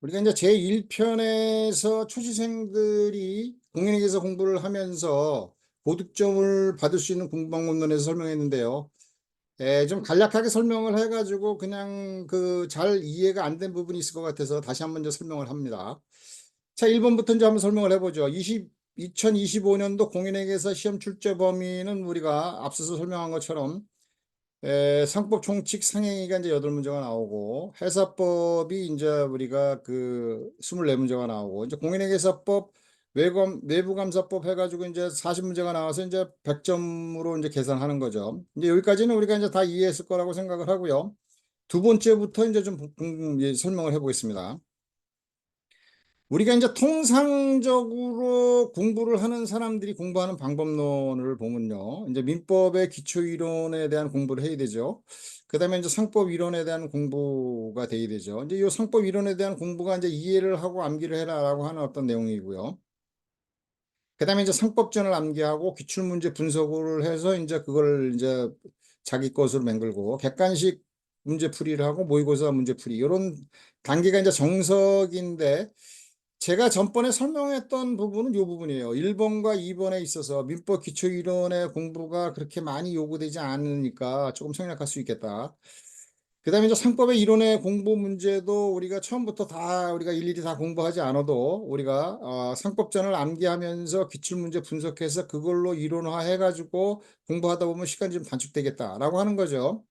우리가 이제 제1편에서 초시생들이 공인에게서 공부를 하면서 고득점을 받을 수 있는 공부방법론에서 설명했는데요. 좀 간략하게 설명을 해가지고 그냥 그 잘 이해가 안 된 부분이 있을 것 같아서 다시 한번 이제 설명을 합니다. 자, 1번부터 이제 한번 설명을 해보죠. 2025년도 공인에게서 시험 출제 범위는 우리가 앞서서 설명한 것처럼 상법 총칙 상행위가 이제 8문제가 나오고, 회사법이 이제 우리가 그 24문제가 나오고, 이제 공인회계사법, 외부감사법 해가지고 이제 40문제가 나와서 이제 100점으로 이제 계산하는 거죠. 이제 여기까지는 우리가 이제 다 이해했을 거라고 생각을 하고요. 두 번째부터 이제 좀 설명을 해보겠습니다. 우리가 이제 통상적으로 공부를 하는 사람들이 공부하는 방법론을 보면요. 이제 민법의 기초 이론에 대한 공부를 해야 되죠. 그 다음에 이제 상법 이론에 대한 공부가 돼야 되죠. 이제 이 상법 이론에 대한 공부가 이제 이해를 하고 암기를 해라라고 하는 어떤 내용이고요. 그 다음에 이제 상법전을 암기하고 기출문제 분석을 해서 이제 그걸 이제 자기 것으로 맹글고 객관식 문제 풀이를 하고 모의고사 문제 풀이 이런 단계가 이제 정석인데, 제가 전번에 설명했던 부분은 이 부분이에요. 1번과 2번에 있어서 민법 기초이론의 공부가 그렇게 많이 요구되지 않으니까 조금 생략할 수 있겠다. 그 다음에 이제 상법의 이론의 공부 문제도 우리가 처음부터 다 우리가 일일이 다 공부하지 않아도 우리가 상법전을 암기하면서 기출문제 분석해서 그걸로 이론화해가지고 공부하다 보면 시간이 좀 단축되겠다라고 하는 거죠.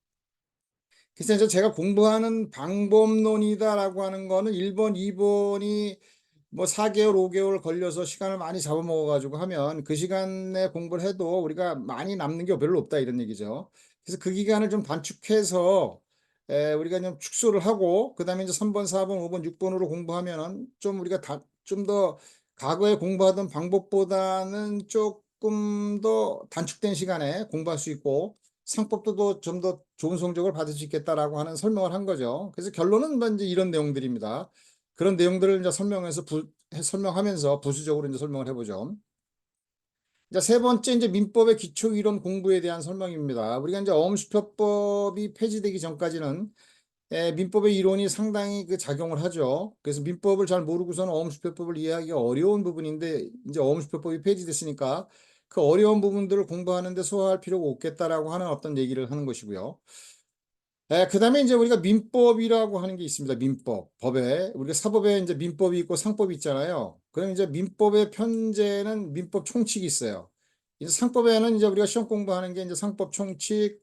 그래서 이제 제가 공부하는 방법론이다라고 하는 거는 1번, 2번이 뭐 4개월, 5개월 걸려서 시간을 많이 잡아먹어가지고 하면 그 시간에 공부를 해도 우리가 많이 남는 게 별로 없다 이런 얘기죠. 그래서 그 기간을 좀 단축해서 우리가 좀 축소를 하고 그다음에 이제 3번, 4번, 5번, 6번으로 공부하면은 좀 우리가 좀 더 과거에 공부하던 방법보다는 조금 더 단축된 시간에 공부할 수 있고 상법도 좀 더 좋은 성적을 받을 수 있겠다라고 하는 설명을 한 거죠. 그래서 결론은 뭐 이제 이런 내용들입니다. 그런 내용들을 이제 설명하면서 부수적으로 이제 설명을 해보죠. 이제 세 번째 이제 민법의 기초 이론 공부에 대한 설명입니다. 우리가 이제 어음수표법이 폐지되기 전까지는 민법의 이론이 상당히 그 작용을 하죠. 그래서 민법을 잘 모르고서는 어음수표법을 이해하기가 어려운 부분인데 이제 어음수표법이 폐지됐으니까 그 어려운 부분들을 공부하는데 소화할 필요가 없겠다라고 하는 어떤 얘기를 하는 것이고요. 그 다음에 이제 우리가 민법이라고 하는 게 있습니다. 민법. 법에. 우리가 사법에 이제 민법이 있고 상법이 있잖아요. 그럼 이제 민법의 편제는 민법 총칙이 있어요. 이제 상법에는 이제 우리가 시험 공부하는 게 이제 상법 총칙,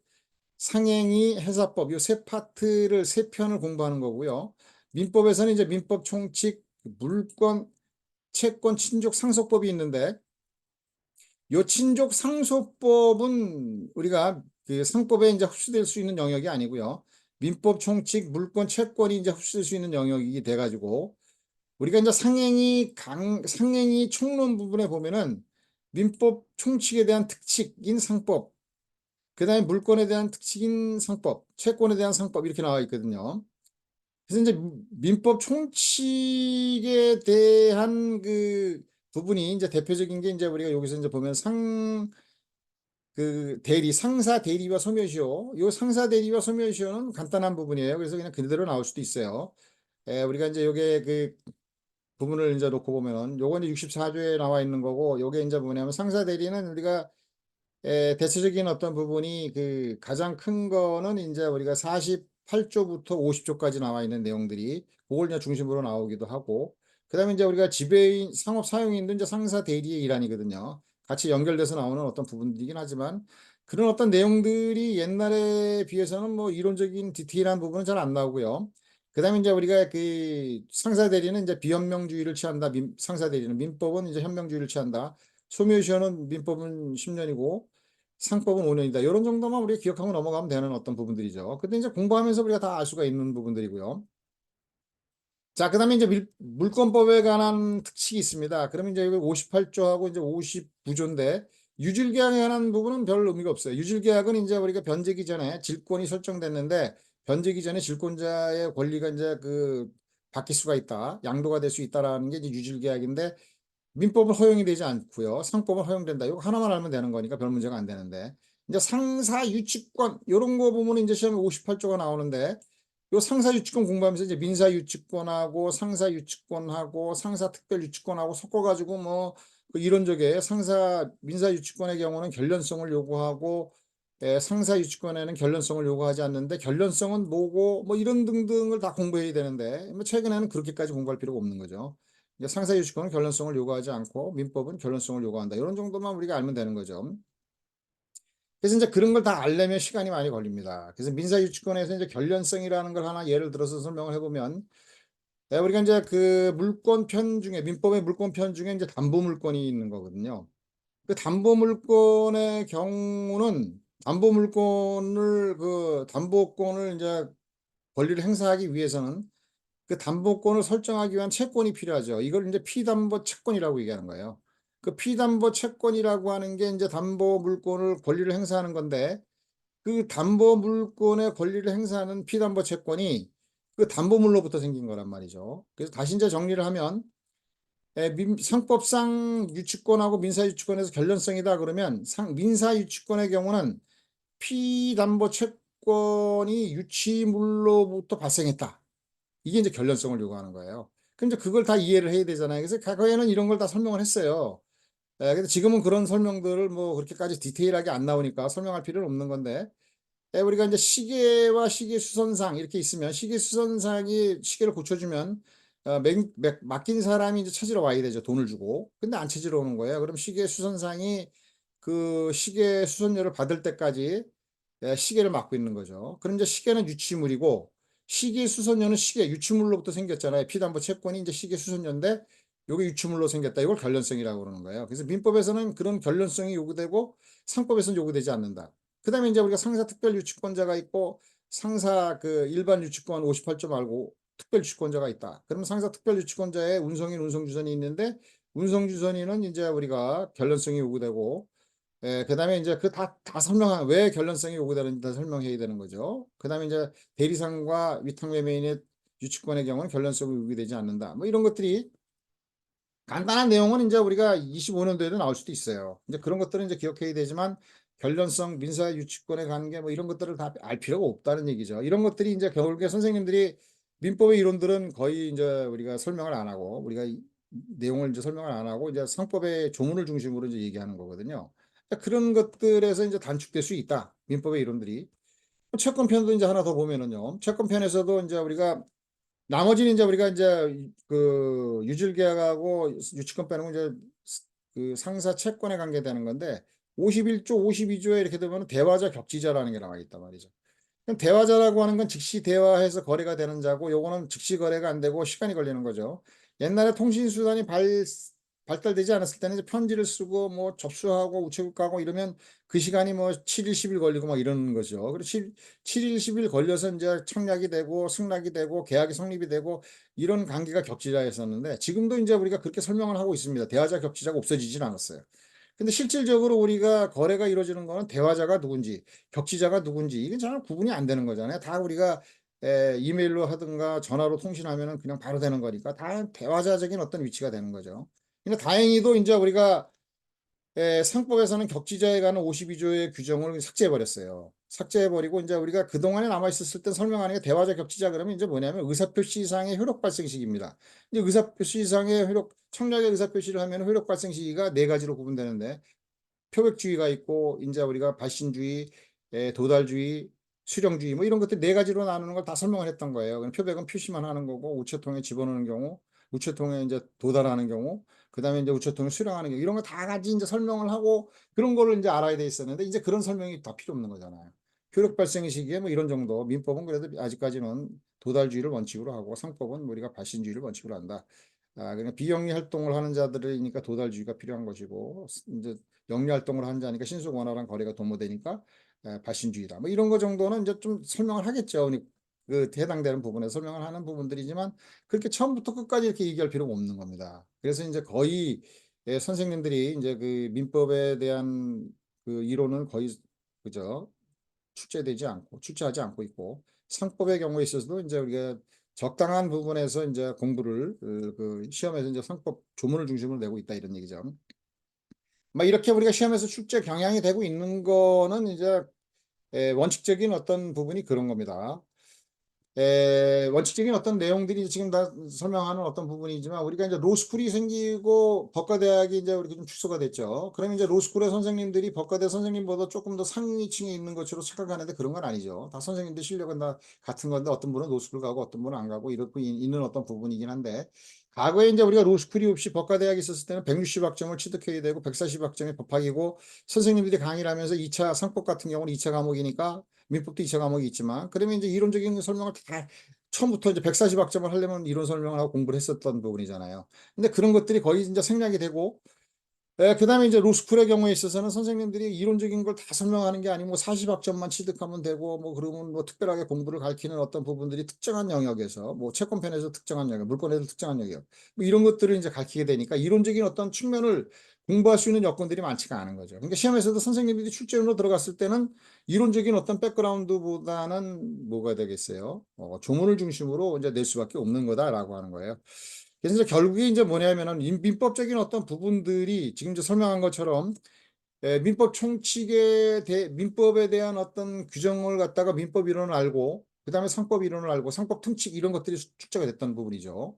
상행위, 해사법, 요 세 파트를, 세 편을 공부하는 거고요. 민법에서는 이제 민법 총칙, 물권, 채권, 친족, 상속법이 있는데, 요 친족 상속법은 우리가 그 상법에 이제 흡수될 수 있는 영역이 아니고요. 민법 총칙, 물권, 채권이 이제 흡수될 수 있는 영역이 돼가지고 우리가 이제 상행위 총론 부분에 보면은 민법 총칙에 대한 특칙인 상법, 그 다음에 물권에 대한 특칙인 상법, 채권에 대한 상법 이렇게 나와 있거든요. 그래서 이제 민법 총칙에 대한 그 부분이 이제 대표적인 게 이제 우리가 여기서 이제 보면 상사 대리와 소멸시효. 요 상사 대리와 소멸시효는 간단한 부분이에요. 그래서 그냥 그대로 나올 수도 있어요. 우리가 이제 요게 그 부분을 이제 놓고 보면은 요거 이제 64조에 나와 있는 거고, 요게 이제 뭐냐면 상사 대리는 우리가 대체적인 어떤 부분이 그 가장 큰 거는 이제 우리가 48조부터 50조까지 나와 있는 내용들이 그걸 이제 중심으로 나오기도 하고, 그다음에 이제 우리가 지배인 상업 사용인도 이제 상사 대리의 일환이거든요. 같이 연결돼서 나오는 어떤 부분들이긴 하지만 그런 어떤 내용들이 옛날에 비해서는 뭐 이론적인 디테일한 부분은 잘 안 나오고요. 그다음에 이제 우리가 그 상사 대리는 이제 비현명주의를 취한다. 상사 대리는 민법은 이제 현명주의를 취한다. 소멸시효는 민법은 10년이고 상법은 5년이다. 이런 정도만 우리가 기억하고 넘어가면 되는 어떤 부분들이죠. 근데 이제 공부하면서 우리가 다 알 수가 있는 부분들이고요. 자, 그다음에 이제 물권법에 관한 특칙이 있습니다. 그러면 이제 여기 58조하고 이제 59조인데 유질계약에 관한 부분은 별 의미가 없어요. 유질계약은 이제 우리가 변제기 전에 질권이 설정됐는데 변제기 전에 질권자의 권리가 이제 그 바뀔 수가 있다. 양도가 될 수 있다라는 게 이제 유질계약인데 민법은 허용이 되지 않고요. 상법은 허용된다. 이거 하나만 알면 되는 거니까 별 문제가 안 되는데. 이제 상사 유치권 이런 거 보면 이제 시험에 58조가 나오는데 요 상사유치권 공부하면서 이제 민사유치권하고 상사유치권하고 상사특별유치권하고 섞어가지고 그 이론적에 민사유치권의 경우는 결련성을 요구하고 상사유치권에는 결련성을 요구하지 않는데 결련성은 뭐고 뭐 이런 등등을 다 공부해야 되는데 뭐 최근에는 그렇게까지 공부할 필요가 없는 거죠. 상사유치권은 결론성을 요구하지 않고 민법은 결론성을 요구한다. 이런 정도만 우리가 알면 되는 거죠. 그래서 이제 그런 걸 다 알려면 시간이 많이 걸립니다. 그래서 민사유치권에서 이제 결련성이라는 걸 하나 예를 들어서 설명을 해보면, 우리가 이제 그 물권편 중에, 민법의 물권편 중에 이제 담보물권이 있는 거거든요. 그 담보물권의 경우는 담보권을 이제 권리를 행사하기 위해서는 그 담보권을 설정하기 위한 채권이 필요하죠. 이걸 이제 피담보 채권이라고 얘기하는 거예요. 그 피담보 채권이라고 하는 게 이제 담보 물권을 권리를 행사하는 건데 그 담보 물권의 권리를 행사하는 피담보 채권이 그 담보물로부터 생긴 거란 말이죠. 그래서 다시 이제 정리를 하면 상법상 유치권하고 민사유치권에서 결론성이다 그러면 민사유치권의 경우는 피담보 채권이 유치물로부터 발생했다. 이게 이제 결론성을 요구하는 거예요. 근데 그걸 다 이해를 해야 되잖아요. 그래서 과거에는 이런 걸 다 설명을 했어요. 근데 지금은 그런 설명들을 뭐 그렇게까지 디테일하게 안 나오니까 설명할 필요는 없는 건데, 우리가 이제 시계와 시계 수선상 이렇게 있으면 시계 수선상이 시계를 고쳐주면 맡긴 사람이 이제 찾으러 와야 되죠. 돈을 주고. 근데 안 찾으러 오는 거예요. 그럼 시계 수선상이 그 시계 수선료를 받을 때까지 시계를 맡고 있는 거죠. 그럼 이제 시계는 유치물이고 시계 수선료는 시계 유치물로부터 생겼잖아요. 피담보 채권이 이제 시계 수선료인데 이게 유치물로 생겼다. 이걸 결론성이라고 그러는 거예요. 그래서 민법에서는 그런 결론성이 요구되고 상법에서는 요구되지 않는다. 그다음에 이제 우리가 상사 특별 유치권자가 있고 상사 그 일반 유치권 58조 말고 특별 유치권자가 있다. 그러면 상사 특별 유치권자에 운송인 운송주선이 있는데 운송주선인은 이제 우리가 결론성이 요구되고 그다음에 이제 그 다 설명한 왜 결론성이 요구되는지 다 설명해야 되는 거죠. 그다음에 이제 대리상과 위탁매매인의 유치권의 경우는 결론성이 요구되지 않는다. 뭐 이런 것들이 간단한 내용은 이제 우리가 25년도에도 나올 수도 있어요. 이제 그런 것들은 이제 기억해야 되지만 결론성, 민사 유치권의 관계 뭐 이런 것들을 다 알 필요가 없다는 얘기죠. 이런 것들이 이제 결국에 선생님들이 민법의 이론들은 거의 이제 우리가 설명을 안 하고 우리가 내용을 이제 설명을 안 하고 이제 상법의 조문을 중심으로 이제 얘기하는 거거든요. 그런 것들에서 이제 단축될 수 있다. 민법의 이론들이. 채권편도 이제 하나 더 보면은요. 채권편에서도 이제 우리가 나머지는 이제 우리가 이제 그 유질계약하고 유치권 빼는 건 이제 그 상사 채권에 관계되는 건데 51조, 52조에 이렇게 되면 대화자 격지자라는 게 나와 있단 말이죠. 그럼 대화자라고 하는 건 즉시 대화해서 거래가 되는 자고 요거는 즉시 거래가 안 되고 시간이 걸리는 거죠. 옛날에 통신수단이 발달되지 않았을 때는 이제 편지를 쓰고 뭐 접수하고 우체국 가고 이러면 그 시간이 뭐 7일, 10일 걸리고 막 이러는 거죠. 그리고 7일, 10일 걸려서 이제 청약이 되고 승낙이 되고 계약이 성립이 되고 이런 관계가 격지자였었는데 지금도 이제 우리가 그렇게 설명을 하고 있습니다. 대화자 격지자가 없어지진 않았어요. 근데 실질적으로 우리가 거래가 이루어지는 거는 대화자가 누군지, 격지자가 누군지 이게 잘 구분이 안 되는 거잖아요. 다 우리가 이메일로 하든가 전화로 통신하면은 그냥 바로 되는 거니까 다 대화자적인 어떤 위치가 되는 거죠. 근데 다행히도 이제 우리가 상법에서는 격지자에 관한 52조의 규정을 삭제해버렸어요. 삭제해버리고 이제 우리가 그동안에 남아있었을 때 설명하는 게 대화자 격지자 그러면 이제 뭐냐면 의사표시상의 효력 발생식입니다. 이제 의사표시상의 청약의 의사표시를 하면 효력 발생 시기가 네 가지로 구분되는데 표백주의가 있고 이제 우리가 발신주의, 도달주의, 수령주의 뭐 이런 것들 네 가지로 나누는 걸 다 설명을 했던 거예요. 그럼 표백은 표시만 하는 거고 우체통에 집어넣는 경우, 우체통에 이제 도달하는 경우, 그다음에 이제 우체통에 수령하는 경우 이런 거 다 같이 이제 설명을 하고 그런 거를 이제 알아야 돼 있었는데 이제 그런 설명이 다 필요 없는 거잖아요. 효력 발생 시기에 뭐 이런 정도, 민법은 그래도 아직까지는 도달주의를 원칙으로 하고 상법은 우리가 발신주의를 원칙으로 한다. 그냥 비영리 활동을 하는 자들이니까 도달주의가 필요한 것이고 이제 영리 활동을 하는 자니까 신속 원활한 거래가 도모되니까 발신주의다. 뭐 이런 거 정도는 이제 좀 설명을 하겠죠. 그 해당되는 부분에 설명을 하는 부분들이지만 그렇게 처음부터 끝까지 이렇게 얘기할 필요가 없는 겁니다. 그래서 이제 거의 선생님들이 이제 그 민법에 대한 그 이론은 거의 그죠 출제하지 않고 있고 상법의 경우에 있어서도 이제 우리가 적당한 부분에서 이제 공부를 그 시험에서 이제 상법 조문을 중심으로 내고 있다 이런 얘기죠. 막 이렇게 우리가 시험에서 출제 경향이 되고 있는 거는 이제 원칙적인 어떤 부분이 그런 겁니다. 원칙적인 어떤 내용들이 지금 다 설명하는 어떤 부분이지만 우리가 이제 로스쿨이 생기고 법과대학이 이제 우리가 좀 축소가 됐죠. 그러면 이제 로스쿨의 선생님들이 법과대 선생님보다 조금 더 상위층에 있는 것으로 착각하는데 그런 건 아니죠. 다 선생님들 실력은 다 같은 건데 어떤 분은 로스쿨 가고 어떤 분은 안 가고 이렇게 있는 어떤 부분이긴 한데 과거에 이제 우리가 로스쿨이 없이 법과대학이 있었을 때는 160학점을 취득해야 되고 140학점이 법학이고 선생님들이 강의를 하면서 2차 상법 같은 경우는 2차 과목이니까 민법도 2차 과목이 있지만 그러면 이제 이론적인 설명을 다 처음부터 이제 140학점을 하려면 이론 설명을 하고 공부를 했었던 부분이잖아요. 근데 그런 것들이 거의 이제 생략이 되고 그다음에 이제 로스쿨의 경우에 있어서는 선생님들이 이론적인 걸 다 설명하는 게 아니고 40학점만 취득하면 되고 뭐 그러면 뭐 특별하게 공부를 가르치는 어떤 부분들이 특정한 영역에서 뭐 채권편에서 특정한 영역, 물권에서 특정한 영역 뭐 이런 것들을 이제 가르치게 되니까 이론적인 어떤 측면을 공부할 수 있는 여건들이 많지가 않은 거죠. 그러니까 시험에서도 선생님들이 출제로 들어갔을 때는 이론적인 어떤 백그라운드보다는 뭐가 되겠어요? 조문을 중심으로 이제 낼 수밖에 없는 거다라고 하는 거예요. 그래서 이제 결국에 이제 뭐냐면은 민법적인 어떤 부분들이 지금 이제 설명한 것처럼 민법 민법에 대한 어떤 규정을 갖다가 민법 이론을 알고 그다음에 상법 이론을 알고 상법 통칙 이런 것들이 축제가 됐던 부분이죠.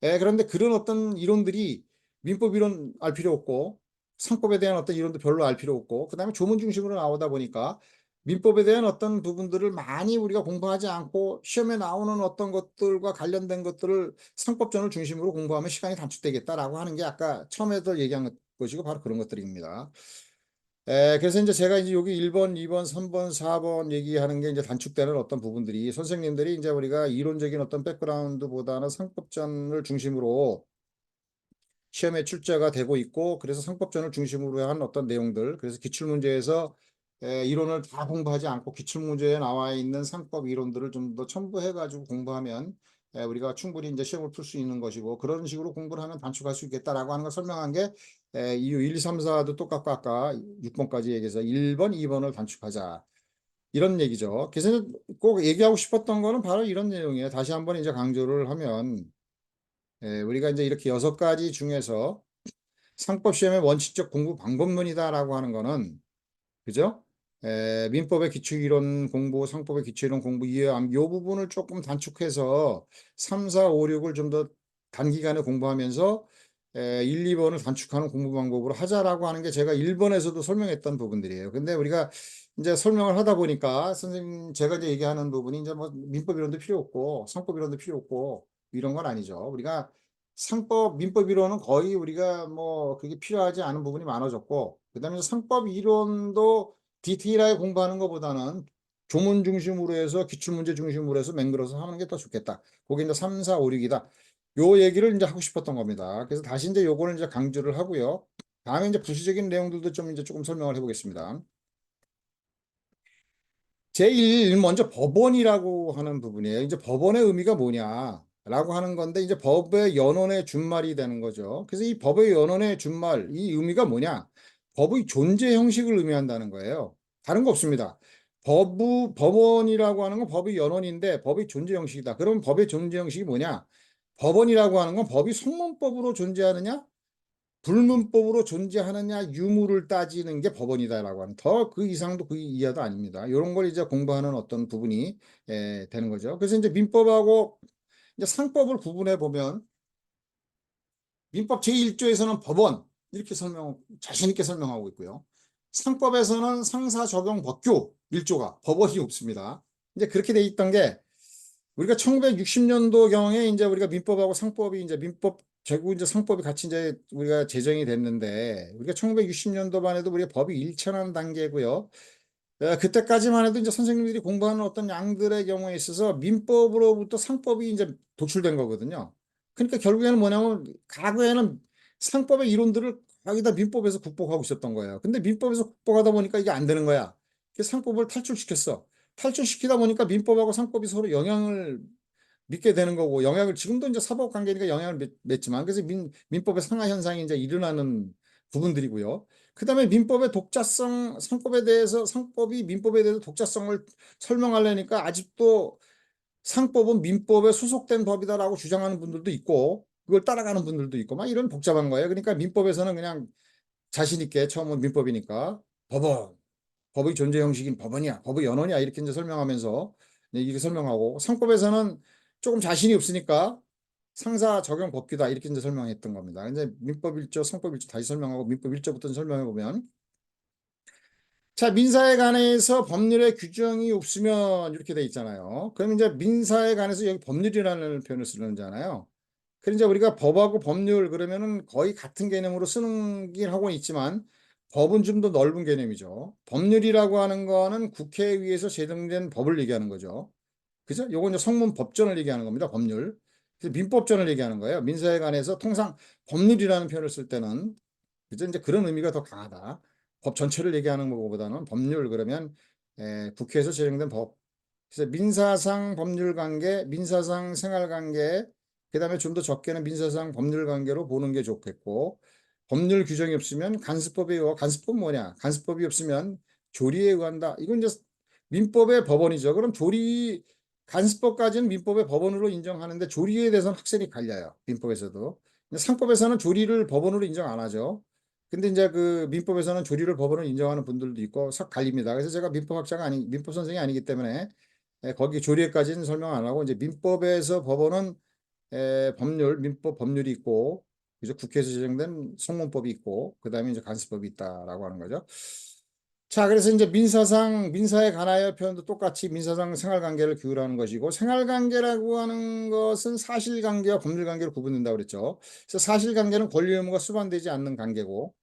그런데 그런 어떤 이론들이 민법 이론 알 필요 없고 상법에 대한 어떤 이론도 별로 알 필요 없고 그다음에 조문 중심으로 나오다 보니까 민법에 대한 어떤 부분들을 많이 우리가 공부하지 않고 시험에 나오는 어떤 것들과 관련된 것들을 상법전을 중심으로 공부하면 시간이 단축되겠다라고 하는 게 아까 처음에도 얘기한 것이고 바로 그런 것들입니다. 그래서 이제 제가 이제 여기 1번, 2번, 3번, 4번 얘기하는 게 이제 단축되는 어떤 부분들이 선생님들이 이제 우리가 이론적인 어떤 백그라운드보다는 상법전을 중심으로 시험에 출제가 되고 있고 그래서 상법전을 중심으로 한 어떤 내용들 그래서 기출문제에서 이론을 다 공부하지 않고 기출문제에 나와 있는 상법 이론들을 좀 더 첨부해 가지고 공부하면 우리가 충분히 이제 시험을 풀 수 있는 것이고 그런 식으로 공부를 하면 단축할 수 있겠다라고 하는 걸 설명한 게 이유 1, 2, 3, 4도 똑같고 아까 6번까지 얘기해서 1번, 2번을 단축하자. 이런 얘기죠. 그래서 꼭 얘기하고 싶었던 거는 바로 이런 내용이에요. 다시 한번 이제 강조를 하면 우리가 이제 이렇게 6가지 중에서 상법 시험의 원칙적 공부 방법론이다라고 하는 거는 그죠? 민법의 기초이론 공부, 상법의 기초이론 공부 이 부분을 조금 단축해서 3, 4, 5, 6을 좀 더 단기간에 공부하면서 1, 2번을 단축하는 공부 방법으로 하자라고 하는 게 제가 1번에서도 설명했던 부분들이에요. 근데 우리가 이제 설명을 하다 보니까 선생님 제가 이제 얘기하는 부분이 이제 뭐 민법 이론도 필요 없고 상법 이론도 필요 없고 이런 건 아니죠. 우리가 상법, 민법 이론은 거의 우리가 뭐 그게 필요하지 않은 부분이 많아졌고 그다음에 상법 이론도 디테일하게 공부하는 것보다는 조문 중심으로 해서 기출문제 중심으로 해서 맹글어서 하는 게 더 좋겠다. 그게 이제 3, 4, 5, 6이다. 요 얘기를 이제 하고 싶었던 겁니다. 그래서 다시 이제 요거를 이제 강조를 하고요. 다음에 이제 부수적인 내용들도 좀 이제 조금 설명을 해보겠습니다. 제1 먼저 법원이라고 하는 부분이에요. 이제 법원의 의미가 뭐냐라고 하는 건데 이제 법의 연원의 준말이 되는 거죠. 그래서 이 법의 연원의 준말 이 의미가 뭐냐? 법의 존재 형식을 의미한다는 거예요. 다른 거 없습니다. 법원이라고 하는 건 법의 연원인데 법의 존재 형식이다. 그러면 법의 존재 형식이 뭐냐? 법원이라고 하는 건 법이 성문법으로 존재하느냐? 불문법으로 존재하느냐 유무를 따지는 게 법원이다라고 하는 더 그 이상도 그 이하도 아닙니다. 이런 걸 이제 공부하는 어떤 부분이 되는 거죠. 그래서 이제 민법하고 이제 상법을 구분해 보면 민법 제1조에서는 법원 이렇게 자신 있게 설명하고 있고요. 상법에서는 상사적용법규 1조가 법원이 없습니다. 이제 그렇게 돼 있던 게 우리가 1960년도경에 이제 우리가 민법하고 상법이 이제 민법 결국 이제 상법이 같이 이제 우리가 제정이 됐는데 우리가 1960년도만 해도 우리가 법이 일천한 단계고요. 그때까지만 해도 이제 선생님들이 공부하는 어떤 양들의 경우에 있어서 민법으로부터 상법이 이제 도출된 거거든요. 그러니까 결국에는 뭐냐면 과거에는 상법의 이론들을 거의 다 민법에서 국법하고 있었던 거예요. 근데 민법에서 국법하다 보니까 이게 안 되는 거야. 그래서 상법을 탈출시켰어. 탈출시키다 보니까 민법하고 상법이 서로 영향을 믿게 되는 거고 영향을 지금도 이제 사법 관계니까 영향을 맺지만 그래서 민법의 상하 현상이 이제 일어나는 부분들이고요. 그다음에 민법의 독자성 상법이 민법에 대해서 독자성을 설명하려니까 아직도 상법은 민법에 소속된 법이다라고 주장하는 분들도 있고 그걸 따라가는 분들도 있고 막 이런 복잡한 거예요. 그러니까 민법에서는 그냥 자신 있게 처음은 민법이니까 법원 법의 존재 형식인 법원이야 법의 연원이야 이렇게 이제 설명하면서 이렇게 설명하고, 상법에서는 조금 자신이 없으니까 상사 적용 법규다 이렇게 이제 설명했던 겁니다. 이제 민법 1조, 상법 1조 다시 설명하고 민법 1조부터 설명해 보면, 자, 민사에 관해서 법률의 규정이 없으면 이렇게 돼 있잖아요. 그럼 이제 민사에 관해서 여기 법률이라는 표현을 쓰는잖아요. 그럼 이제 우리가 법하고 법률 그러면은 거의 같은 개념으로 쓰는 긴 하고 있지만 법은 좀 더 넓은 개념이죠. 법률이라고 하는 거는 국회에 의해서 제정된 법을 얘기하는 거죠. 그죠? 요건 이제 성문 법전을 얘기하는 겁니다. 법률. 그래서 민법전을 얘기하는 거예요. 민사에 관해서 통상 법률이라는 표현을 쓸 때는, 그죠? 이제 그런 의미가 더 강하다. 법 전체를 얘기하는 것보다는 법률 그러면 국회에서 제정된 법. 그래서 민사상 법률 관계, 민사상 생활 관계, 그다음에 좀 더 적게는 민사상 법률 관계로 보는 게 좋겠고, 법률 규정이 없으면 간수법에 의해, 간수법 뭐냐? 간수법이 없으면 조리에 의한다. 이건 이제 민법의 법원이죠. 그럼 조리, 간수법까지는 민법의 법원으로 인정하는데 조리에 대해서는 확실히 갈려요. 민법에서도. 상법에서는 조리를 법원으로 인정 안 하죠. 근데 이제 그 민법에서는 조리를 법원으로 인정하는 분들도 있고 싹 갈립니다. 그래서 제가 민법학자가 아니, 민법 선생이 아니기 때문에 거기 조리에까지는 설명 안 하고, 이제 민법에서 법원은 법률, 민법 법률이 있고, 그죠? 국회에서 제정된 성문법이 있고, 그 다음에 이제 간수법이 있다라고 하는 거죠. 자, 그래서 이제 민사상, 민사에 관하여 표현도 똑같이 민사상 생활관계를 규율하는 것이고, 생활관계라고 하는 것은 사실관계와 법률관계로 구분된다고 그랬죠. 그래서 사실관계는 권리 의무가 수반되지 않는 관계고,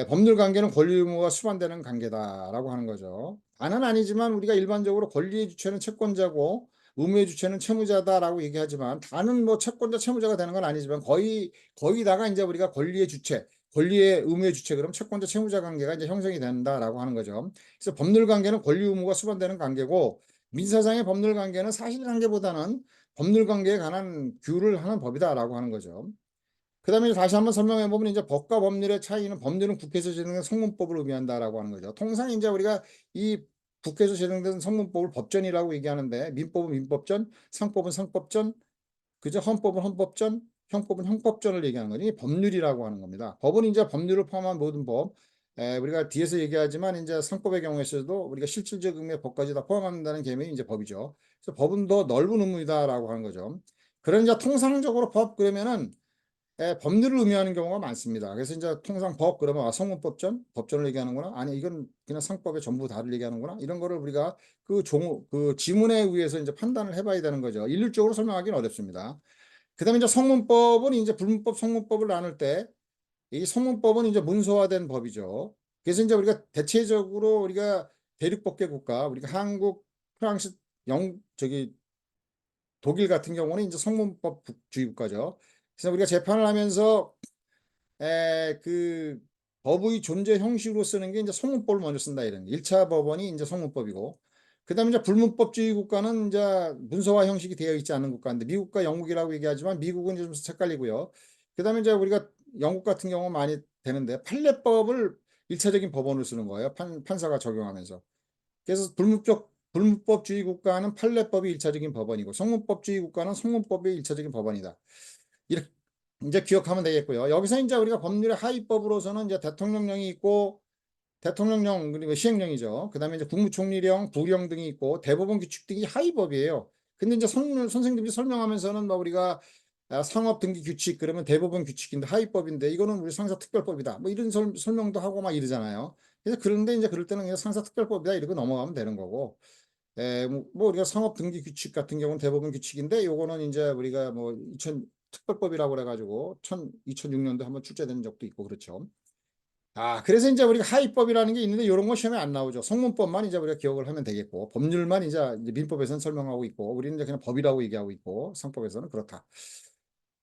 법률 관계는 권리 의무가 수반되는 관계다라고 하는 거죠. 다는 아니지만 우리가 일반적으로 권리의 주체는 채권자고 의무의 주체는 채무자다라고 얘기하지만, 다는 뭐 채권자 채무자가 되는 건 아니지만 거의 다가 이제 우리가 권리의 주체, 권리의 의무의 주체, 그럼 채권자 채무자 관계가 이제 형성이 된다라고 하는 거죠. 그래서 법률 관계는 권리 의무가 수반되는 관계고, 민사상의 법률 관계는 사실 관계보다는 법률 관계에 관한 규율을 하는 법이다라고 하는 거죠. 그 다음에 다시 한번 설명해 보면, 이제 법과 법률의 차이는, 법률은 국회에서 제정된 성문법을 의미한다라고 하는 거죠. 통상 이제 우리가 이 국회에서 제정된 성문법을 법전이라고 얘기하는데, 민법은 민법전, 상법은 상법전, 그죠? 헌법은 헌법전, 형법은 형법전을 얘기하는 거죠. 이게 법률이라고 하는 겁니다. 법은 이제 법률을 포함한 모든 법, 우리가 뒤에서 얘기하지만 이제 상법의 경우에서도 우리가 실질적 의미의 법까지 다 포함한다는 개념이 이제 법이죠. 그래서 법은 더 넓은 의무이다라고 하는 거죠. 그런 이제 통상적으로 법 그러면은 법률을 의미하는 경우가 많습니다. 그래서 이제 통상 법 그러면 성문법전, 법전을 얘기하는구나. 아니 이건 그냥 상법의 전부 다를 얘기하는구나. 이런 거를 우리가 그 지문에 의해서 이제 판단을 해봐야 되는 거죠. 일률적으로 설명하기는 어렵습니다. 그다음에 이제 성문법은 이제 불문법, 성문법을 나눌 때, 이 성문법은 이제 문서화된 법이죠. 그래서 이제 우리가 대체적으로 우리가 대륙법계 국가, 우리가 한국, 프랑스, 독일 같은 경우는 이제 성문법주의 국가죠. 그래서 우리가 재판을 하면서 그 법의 존재 형식으로 쓰는 게 이제 성문법을 먼저 쓴다 이런 1차 법원이 이제 성문법이고, 그다음에 이제 불문법주의 국가는 이제 문서화 형식이 되어 있지 않은 국가인데, 미국과 영국이라고 얘기하지만 미국은 좀 헷갈리고요. 그다음에 이제 우리가 영국 같은 경우 많이 되는데, 판례법을 1차적인 법원으로 쓰는 거예요. 판사가 적용하면서. 그래서 불문법주의 국가는 판례법이 1차적인 법원이고, 성문법주의 국가는 성문법이 1차적인 법원이다. 이렇게 이제 기억하면 되겠고요. 여기서 이제 우리가 법률의 하위법으로서는 이제 대통령령이 있고, 대통령령 그리고 시행령이죠. 그다음에 이제 국무총리령, 부령 등이 있고, 대법원 규칙 등이 하위법이에요. 근데 이제 선생님들이 설명하면서는 뭐 우리가 상업 등기 규칙 그러면 대법원 규칙인데 하위법인데, 이거는 우리 상사특별법이다. 뭐 이런 설명도 하고 막 이러잖아요. 그래서 그런데 이제 그럴 때는 그냥 상사특별법이다 이렇게 넘어가면 되는 거고, 뭐 우리가 상업 등기 규칙 같은 경우는 대법원 규칙인데, 요거는 이제 우리가 뭐 특별법이라고 그래가지고 2006년도에 한번 출제된 적도 있고 그렇죠. 그래서 이제 우리가 하위법이라는 게 있는데, 이런 거 시험에 안 나오죠. 성문법만 이제 우리가 기억을 하면 되겠고, 법률만 이제 민법에서는 설명하고 있고, 우리는 이제 그냥 법이라고 얘기하고 있고, 상법에서는 그렇다.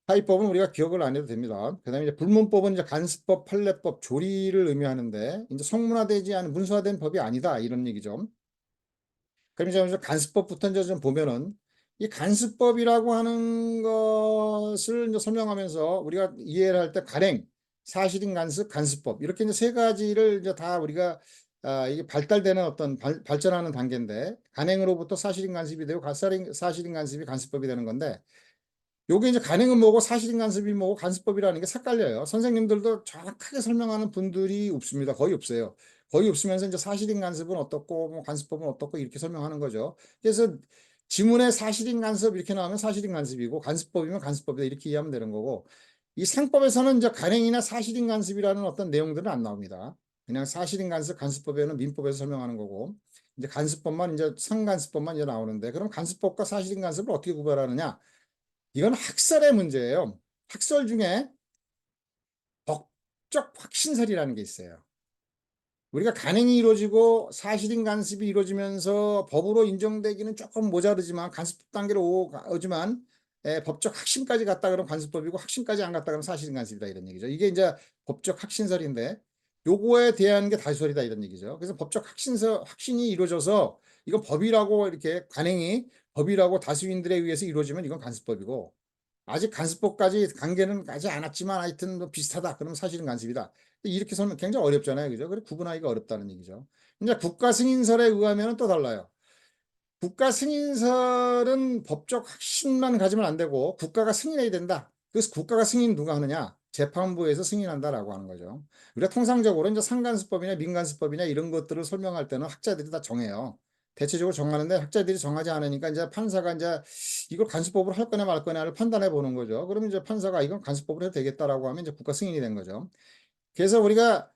하위법은 우리가 기억을 안 해도 됩니다. 그다음에 이제 불문법은 이제 간수법, 판례법, 조리를 의미하는데, 이제 성문화되지 않은 문서화된 법이 아니다 이런 얘기죠. 그럼 이제 간수법부터 이제 좀 보면은, 이 간수법이라고 하는 것을 이제 설명하면서 우리가 이해를 할 때 간행, 사실인 간습, 간수법 이렇게 이제 세 가지를 이제 다 우리가 이게 발달되는 어떤 발전하는 단계인데, 간행으로부터 사실인 간습이 되고 사실인 간습이 간수법이 되는 건데, 요게 이제 간행은 뭐고 사실인 간습이 뭐고 간수법이라는 게 헷갈려요. 선생님들도 정확하게 설명하는 분들이 없습니다. 거의 없어요. 거의 없으면서 이제 사실인 간습은 어떻고 뭐 간수법은 어떻고 이렇게 설명하는 거죠. 그래서 지문에 사실인 간섭 이렇게 나오면 사실인 간섭이고 간섭법이면 간섭법이다 이렇게 이해하면 되는 거고 이 상법에서는 이제 간행이나 사실인 간섭이라는 어떤 내용들은 안 나옵니다. 그냥 사실인 간섭, 간섭법에는 민법에서 설명하는 거고 이제 간섭법만 이제 상간섭법만 이제 나오는데 그럼 간섭법과 사실인 간섭을 어떻게 구별하느냐? 이건 학설의 문제예요. 학설 중에 법적 확신설이라는 게 있어요. 우리가 간행이 이루어지고 사실인 간섭이 이루어지면서 법으로 인정되기는 조금 모자르지만 간섭법 단계로 오지만 법적 확신까지 갔다 그러면 간섭법이고 확신까지 안 갔다 그러면 사실인 간섭이다 이런 얘기죠. 이게 이제 법적 확신설인데 요거에 대한 게 다수설이다 이런 얘기죠. 그래서 법적 확신이 이루어져서 이건 법이라고 이렇게 간행이 법이라고 다수인들에 의해서 이루어지면 이건 간섭법이고 아직 간섭법까지 관계는 가지 않았지만 하여튼 뭐 비슷하다. 그러면 사실은 간섭이다. 이렇게 설명 굉장히 어렵잖아요. 그죠? 그래 구분하기가 어렵다는 얘기죠. 이제 국가 승인설에 의하면 또 달라요. 국가 승인설은 법적 확신만 가지면 안 되고 국가가 승인해야 된다. 그래서 국가가 승인 누가 하느냐? 재판부에서 승인한다라고 하는 거죠. 우리가 통상적으로 이제 상간수법이나 민간수법이나 이런 것들을 설명할 때는 학자들이 다 정해요. 대체적으로 정하는데 학자들이 정하지 않으니까 이제 판사가 이제 이걸 간수법으로 할 거냐 말 거냐를 판단해 보는 거죠. 그러면 이제 판사가 이건 간수법으로 해도 되겠다라고 하면 이제 국가 승인이 된 거죠. 그래서 우리가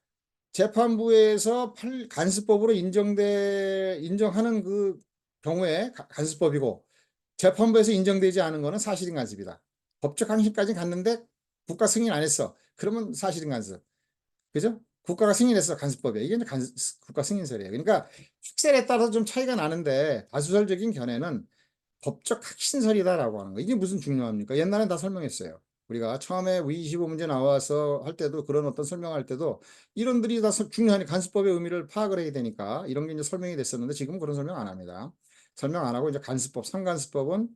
재판부에서 간수법으로 인정하는 그 경우에 간수법이고 재판부에서 인정되지 않은 거는 사실인 간섭이다. 법적 항식까지 갔는데 국가 승인 안 했어. 그러면 사실인 간섭. 그죠? 국가가 승인했어. 간섭법이야. 이게 이제 국가 승인설이에요. 그러니까 축셀에 따라서 좀 차이가 나는데 다수설적인 견해는 법적 확신설이다라고 하는 거. 이게 무슨 중요합니까? 옛날엔 다 설명했어요. 우리가 처음에 V25문제 나와서 할 때도 그런 어떤 설명할 때도 이론들이 다 중요하니 간수법의 의미를 파악을 해야 되니까 이런 게 이제 설명이 됐었는데 지금은 그런 설명 안 합니다. 설명 안 하고 이제 간수법, 상간수법은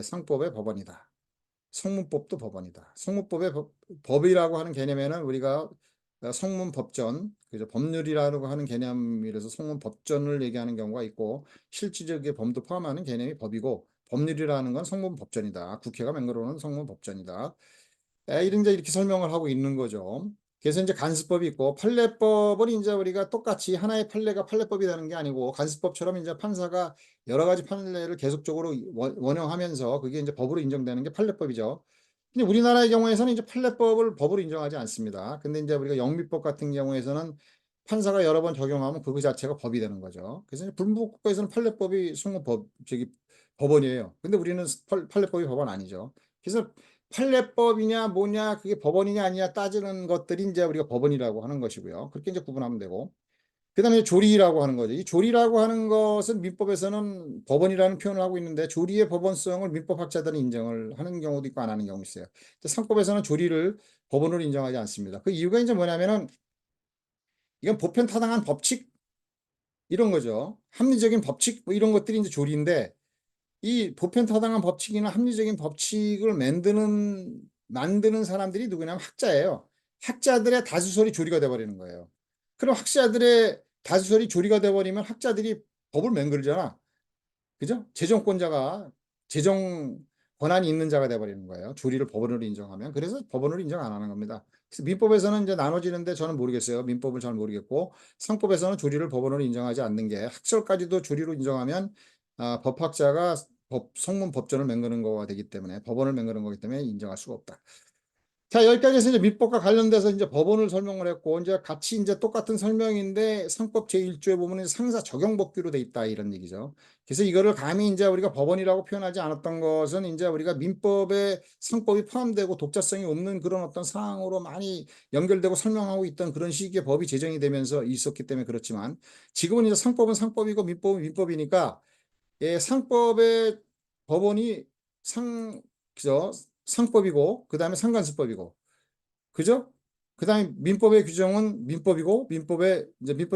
상법의 법원이다. 성문법도 법원이다. 성문법의 법이라고 하는 개념에는 우리가 성문법전, 그죠? 법률이라고 하는 개념이라서 성문법전을 얘기하는 경우가 있고 실질적인 범도 포함하는 개념이 법이고 법률이라는 건 성문법전이다. 국회가 맹글어놓은 성문법전이다. 이런 이제 이렇게 설명을 하고 있는 거죠. 그래서 이제 간수법이 있고 판례법은 이제 우리가 똑같이 하나의 판례가 판례법이 되는 게 아니고 간수법처럼 이제 판사가 여러 가지 판례를 계속적으로 원형하면서 그게 이제 법으로 인정되는 게 판례법이죠. 근데 우리나라의 경우에서는 이제 판례법을 법으로 인정하지 않습니다. 근데 이제 우리가 영미법 같은 경우에서는 판사가 여러 번 적용하면 그거 자체가 법이 되는 거죠. 그래서 불법 국가에서는 판례법이 승무법 저기 법원이에요. 근데 우리는 판례법이 법원 아니죠. 그래서 판례법이냐 뭐냐 그게 법원이냐 아니냐 따지는 것들이 이제 우리가 법원이라고 하는 것이고요. 그렇게 이제 구분하면 되고. 그다음에 조리라고 하는 거죠. 이 조리라고 하는 것은 민법에서는 법원이라는 표현을 하고 있는데 조리의 법원성을 민법학자들은 인정을 하는 경우도 있고 안 하는 경우 있어요. 상법에서는 조리를 법원으로 인정하지 않습니다. 그 이유가 이제 뭐냐면은 이건 보편타당한 법칙 이런 거죠. 합리적인 법칙 뭐 이런 것들이 이제 조리인데 이 보편타당한 법칙이나 합리적인 법칙을 만드는 사람들이 누구냐면 학자예요. 학자들의 다수설이 조리가 돼버리는 거예요. 그럼 학자들의 다수설이 조리가 돼버리면 학자들이 법을 맹글잖아. 그죠? 재정권자가 재정 권한이 있는 자가 돼버리는 거예요. 조리를 법원으로 인정하면. 그래서 법원으로 인정 안 하는 겁니다. 그래서 민법에서는 이제 나눠지는데 저는 모르겠어요. 민법은 잘 모르겠고 상법에서는 조리를 법원으로 인정하지 않는 게 학설까지도 조리로 인정하면 법학자가 성문 법전을 맹그는 거가 되기 때문에 법원을 맹그는 거기 때문에 인정할 수가 없다. 자, 여기까지 해서 이제 민법과 관련돼서 이제 법원을 설명을 했고, 이제 같이 이제 똑같은 설명인데 상법 제1조에 보면 상사 적용법규로 돼 있다 이런 얘기죠. 그래서 이거를 감히 이제 우리가 법원이라고 표현하지 않았던 것은 이제 우리가 민법에 상법이 포함되고 독자성이 없는 그런 어떤 사항으로 많이 연결되고 설명하고 있던 그런 시기에 법이 제정이 되면서 있었기 때문에 그렇지만 지금은 이제 상법은 상법이고 민법은 민법이니까 상법의 법원이 그죠? 상법이고 그다음에 상간수법이고 그죠? 그다음에 민법의 규정은 민법이고 민법에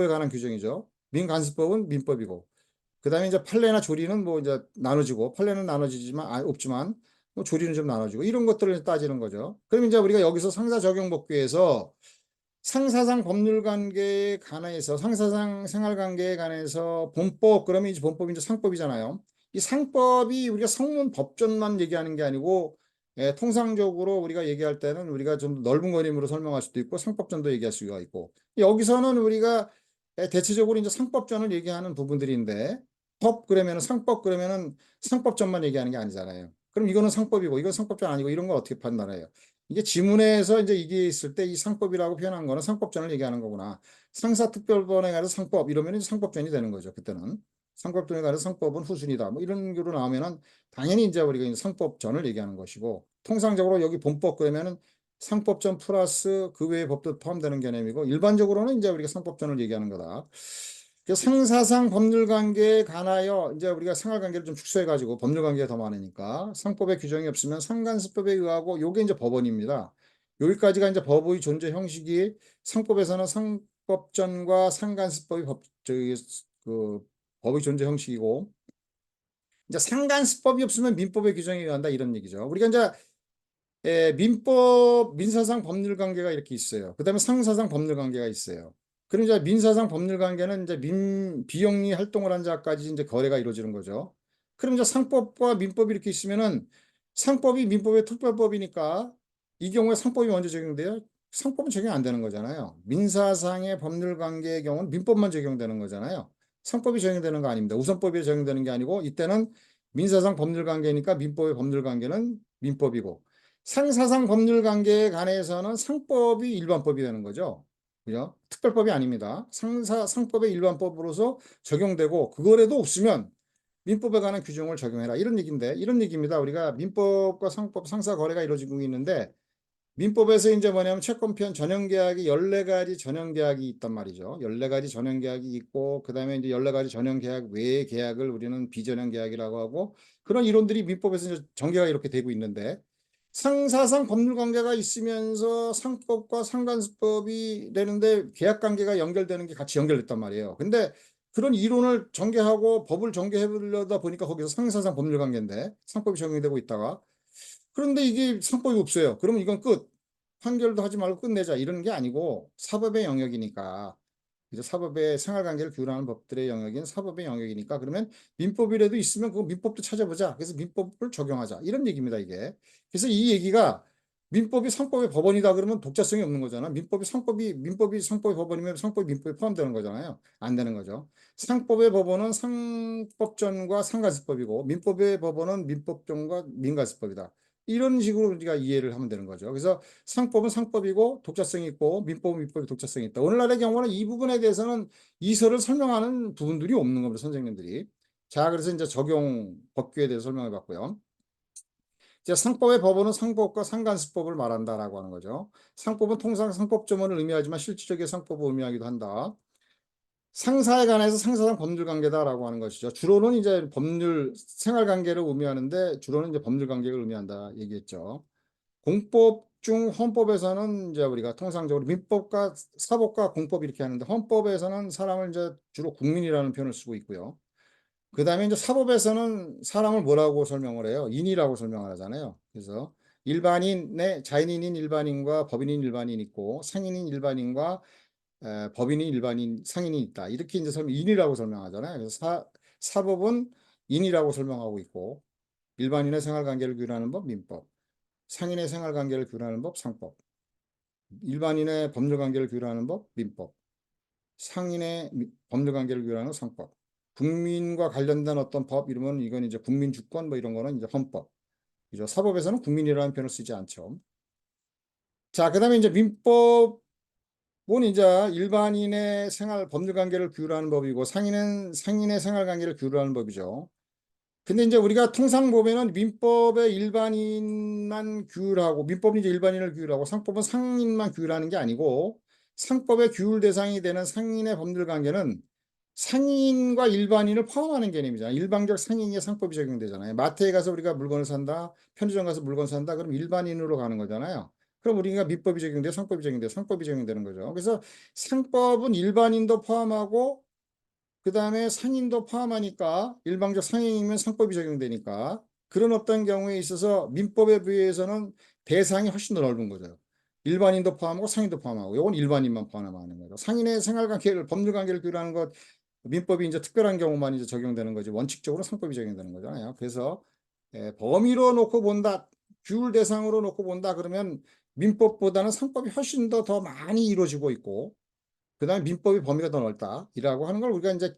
관한 규정이죠. 민간수법은 민법이고 그다음에 이제 판례나 조리는 뭐 이제 나눠지고 판례는 나눠지지만 없지만 뭐 조리는 좀 나눠지고 이런 것들을 따지는 거죠. 그럼 이제 우리가 여기서 상사적용법규에서 상사상 법률 관계에 관해서 상사상 생활 관계에 관해서 본법 그러면 이제 본법이 이제 상법이잖아요. 이 상법이 우리가 성문 법전만 얘기하는 게 아니고 통상적으로 우리가 얘기할 때는 우리가 좀 넓은 개념으로 설명할 수도 있고 상법전도 얘기할 수가 있고 여기서는 우리가 대체적으로 이제 상법전을 얘기하는 부분들인데 법 그러면은 상법 그러면은 상법전만 얘기하는 게 아니잖아요. 그럼 이거는 상법이고 이건 상법전 아니고 이런 거 어떻게 판단해요? 이게 지문에서 이제 이게 있을 때 이 상법이라고 표현한 거는 상법전을 얘기하는 거구나. 상사특별법원에 가서 상법 이러면 이제 상법전이 되는 거죠. 그때는 상법전에 가서 상법은 후순위다. 뭐 이런 식으로 나오면은 당연히 이제 우리가 이제 상법전을 얘기하는 것이고 통상적으로 여기 본법 그러면은 상법전 플러스 그 외의 법도 포함되는 개념이고 일반적으로는 이제 우리가 상법전을 얘기하는 거다. 그 상사상 법률관계에 관하여 이제 우리가 생활관계를 좀 축소해가지고 법률관계가 더 많으니까 상법에 규정이 없으면 상간수법에 의하고 요게 이제 법원입니다. 여기까지가 이제 법의 존재 형식이 상법에서는 상법전과 상간수법이 그 법의 존재 형식이고 이제 상간수법이 없으면 민법의 규정에 의한다 이런 얘기죠. 우리가 이제 민법, 민사상 법률 관계가 이렇게 있어요. 그 다음에 상사상 법률 관계가 있어요. 그럼 이제 민사상 법률 관계는 이제 비영리 활동을 한 자까지 이제 거래가 이루어지는 거죠. 그럼 이제 상법과 민법이 이렇게 있으면은 상법이 민법의 특별법이니까 이 경우에 상법이 먼저 적용돼요. 상법은 적용 안 되는 거잖아요. 민사상의 법률 관계의 경우는 민법만 적용되는 거잖아요. 상법이 적용되는 거 아닙니다. 우선법이 적용되는 게 아니고 이때는 민사상 법률 관계니까 민법의 법률 관계는 민법이고 상사상 법률 관계에 관해서는 상법이 일반법이 되는 거죠. 그죠? 특별법이 아닙니다. 상법의 일반법으로서 적용되고 그거라도 없으면 민법에 관한 규정을 적용해라. 이런 얘기인데, 이런 얘기입니다. 우리가 민법과 상법, 상사 거래가 이루어지고 있는데, 민법에서 이제 뭐냐면 채권편 전형계약이 14가지 전형계약이 있단 말이죠. 14가지 전형계약이 있고, 그 다음에 이제 14가지 전형계약 외의 계약을 우리는 비전형계약이라고 하고, 그런 이론들이 민법에서 이제 전개가 이렇게 되고 있는데, 상사상 법률 관계가 있으면서 상법과 상간수법이 되는데 계약 관계가 연결되는 게 같이 연결됐단 말이에요. 근데 그런 이론을 전개하고 법을 전개해보려다 보니까 거기서 상사상 법률 관계인데 상법이 적용되고 있다가 그런데 이게 상법이 없어요. 그러면 이건 끝. 판결도 하지 말고 끝내자. 이러는 게 아니고 사법의 영역이니까. 이제 사법의 생활관계를 규율하는 법들의 영역인 사법의 영역이니까 그러면 민법이라도 있으면 그 민법도 찾아보자. 그래서 민법을 적용하자. 이런 얘기입니다, 이게. 그래서 이 얘기가 민법이 상법의 법원이다 그러면 독자성이 없는 거잖아. 민법이 상법의 법원이면 상법이 민법에 포함되는 거잖아요. 안 되는 거죠. 상법의 법원은 상법전과 상가습법이고 민법의 법원은 민법전과 민가습법이다. 이런 식으로 우리가 이해를 하면 되는 거죠. 그래서 상법은 상법이고 독자성이 있고 민법은 민법이 독자성이 있다. 오늘날의 경우는 이 부분에 대해서는 이설을 설명하는 부분들이 없는 겁니다. 선생님들이. 자, 그래서 이제 적용 법규에 대해서 설명해 봤고요. 이제 상법의 법원은 상법과 상간수법을 말한다라고 하는 거죠. 상법은 통상 상법조문을 의미하지만 실질적인 상법을 의미하기도 한다. 상사에 관해서 상사상 법률 관계다라고 하는 것이죠. 주로는 이제 법률 생활 관계를 의미하는데 주로는 이제 법률 관계를 의미한다 얘기했죠. 공법 중 헌법에서는 이제 우리가 통상적으로 민법과 사법과 공법 이렇게 하는데 헌법에서는 사람을 이제 주로 국민이라는 표현을 쓰고 있고요. 그 다음에 이제 사법에서는 사람을 뭐라고 설명을 해요? 인이라고 설명을 하잖아요. 그래서 일반인의 자연인인 일반인과 법인인 일반인 있고 상인인 일반인과 법인인 일반인 상인이 있다. 이렇게 이제 인이라고 설명하잖아요. 그래서 사법은 인이라고 설명하고 있고 일반인의 생활관계를 규율하는 법 민법, 상인의 생활관계를 규율하는 법 상법, 일반인의 법률관계를 규율하는 법 민법, 상인의 법률관계를 규율하는 상법, 국민과 관련된 어떤 법 이러면 이건 이제 국민주권 뭐 이런 거는 이제 헌법. 그죠? 사법에서는 국민이라는 표현을 쓰지 않죠. 자, 그다음에 이제 민법은 이제 일반인의 생활 법률관계를 규율하는 법이고 상인은 상인의 생활관계를 규율하는 법이죠. 근데 이제 우리가 통상 보면은 민법의 일반인만 규율하고 민법은 이제 일반인을 규율하고 상법은 상인만 규율하는 게 아니고 상법의 규율 대상이 되는 상인의 법률 관계는 상인과 일반인을 포함하는 개념이잖아요. 일반적 상인의 상법이 적용되잖아요. 마트에 가서 우리가 물건을 산다, 편의점 가서 물건 산다, 그럼 일반인으로 가는 거잖아요. 그럼 우리가 민법이 적용돼, 상법이 적용돼, 상법이 적용되는 거죠. 그래서 상법은 일반인도 포함하고 그 다음에 상인도 포함하니까 일방적 상인이면 상법이 적용되니까 그런 어떤 경우에 있어서 민법에 비해서는 대상이 훨씬 더 넓은 거죠. 일반인도 포함하고 상인도 포함하고 이건 일반인만 포함하는 거죠. 상인의 생활관계를 법률관계를 규율하는 것 민법이 이제 특별한 경우만 이제 적용되는 거지 원칙적으로 상법이 적용되는 거잖아요. 그래서 범위로 놓고 본다, 규율 대상으로 놓고 본다 그러면 민법보다는 상법이 훨씬 더 많이 이루어지고 있고 그다음에 민법의 범위가 더 넓다라고 하는 걸 우리가 이제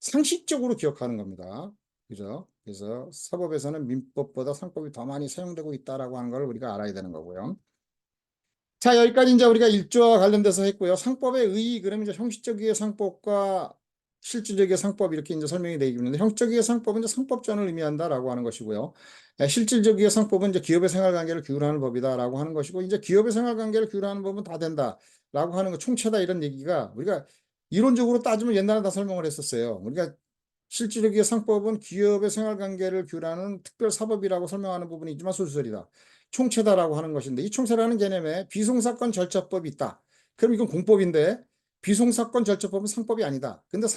상식적으로 기억하는 겁니다. 그죠? 그래서 사법에서는 민법보다 상법이 더 많이 사용되고 있다라고 하는 걸 우리가 알아야 되는 거고요. 자, 여기까지 이제 우리가 일조와 관련돼서 했고요. 상법의 의의, 그러면 이제 형식적이의 상법과 실질적이의 상법 이렇게 이제 설명이 되겠는데, 형식적이의 상법은 이제 상법전을 의미한다라고 하는 것이고요. 실질적이의 상법은 이제 기업의 생활관계를 규율하는 법이다라고 하는 것이고, 이제 기업의 생활관계를 규율하는 법은 다 된다라고 하는 거, 총체다 이런 얘기가 우리가 이론적으로 따지면 옛날에 다 설명을 했었어요. 우리가 실질적이의 상법은 기업의 생활관계를 규율하는 특별사법이라고 설명하는 부분이 있지만 소수설이다. 총체다라고 하는 것인데, 이 총체라는 개념에 비송사건 절차법이 있다. 그럼 이건 공법인데 비송사건 절차법은 상법이 아니다. 근데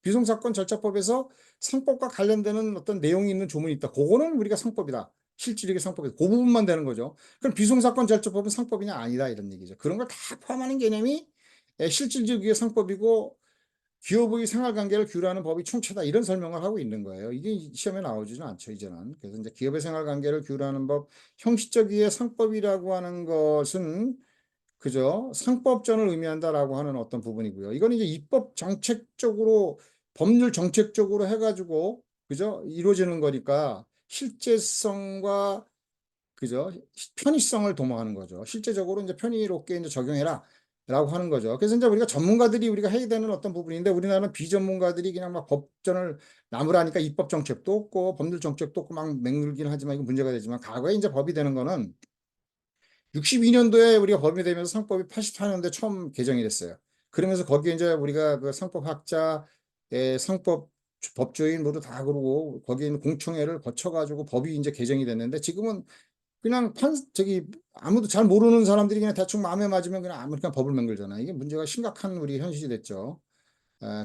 비송사건 절차법에서 상법과 관련되는 어떤 내용이 있는 조문이 있다. 그거는 우리가 상법이다. 실질적인 상법이다. 그 부분만 되는 거죠. 그럼 비송사건 절차법은 상법이냐? 아니다. 이런 얘기죠. 그런 걸 다 포함하는 개념이 실질적인 상법이고, 기업의 생활관계를 규율하는 법이 총체다, 이런 설명을 하고 있는 거예요. 이게 시험에 나오지는 않죠, 이제는. 그래서 이제 기업의 생활관계를 규율하는 법, 형식적이의 상법이라고 하는 것은 그죠, 상법전을 의미한다라고 하는 어떤 부분이고요. 이건 이제 입법 정책적으로, 법률 정책적으로 해가지고 그죠, 이루어지는 거니까 실제성과 그죠, 편의성을 도모하는 거죠. 실제적으로 이제 편의롭게 이제 적용해라 라고 하는 거죠. 그래서 이제 우리가 전문가들이 우리가 해야 되는 어떤 부분인데, 우리나라는 비전문가들이 그냥 막 법전을 나무라니까 입법 정책도 없고 법률 정책도 없고 막 맹글긴 하지만, 이거 문제가 되지만, 과거에 이제 법이 되는 거는 62년도에 우리가 법이 되면서 상법이 84년도에 처음 개정이 됐어요. 그러면서 거기에 이제 우리가 그 상법학자의 상법 법조인 모두 다 그러고 거기에 있는 공청회를 거쳐가지고 법이 이제 개정이 됐는데, 지금은 그냥 아무도 잘 모르는 사람들이 그냥 대충 마음에 맞으면 그냥 아무렇게나 법을 맹글잖아요. 이게 문제가 심각한 우리 현실이 됐죠.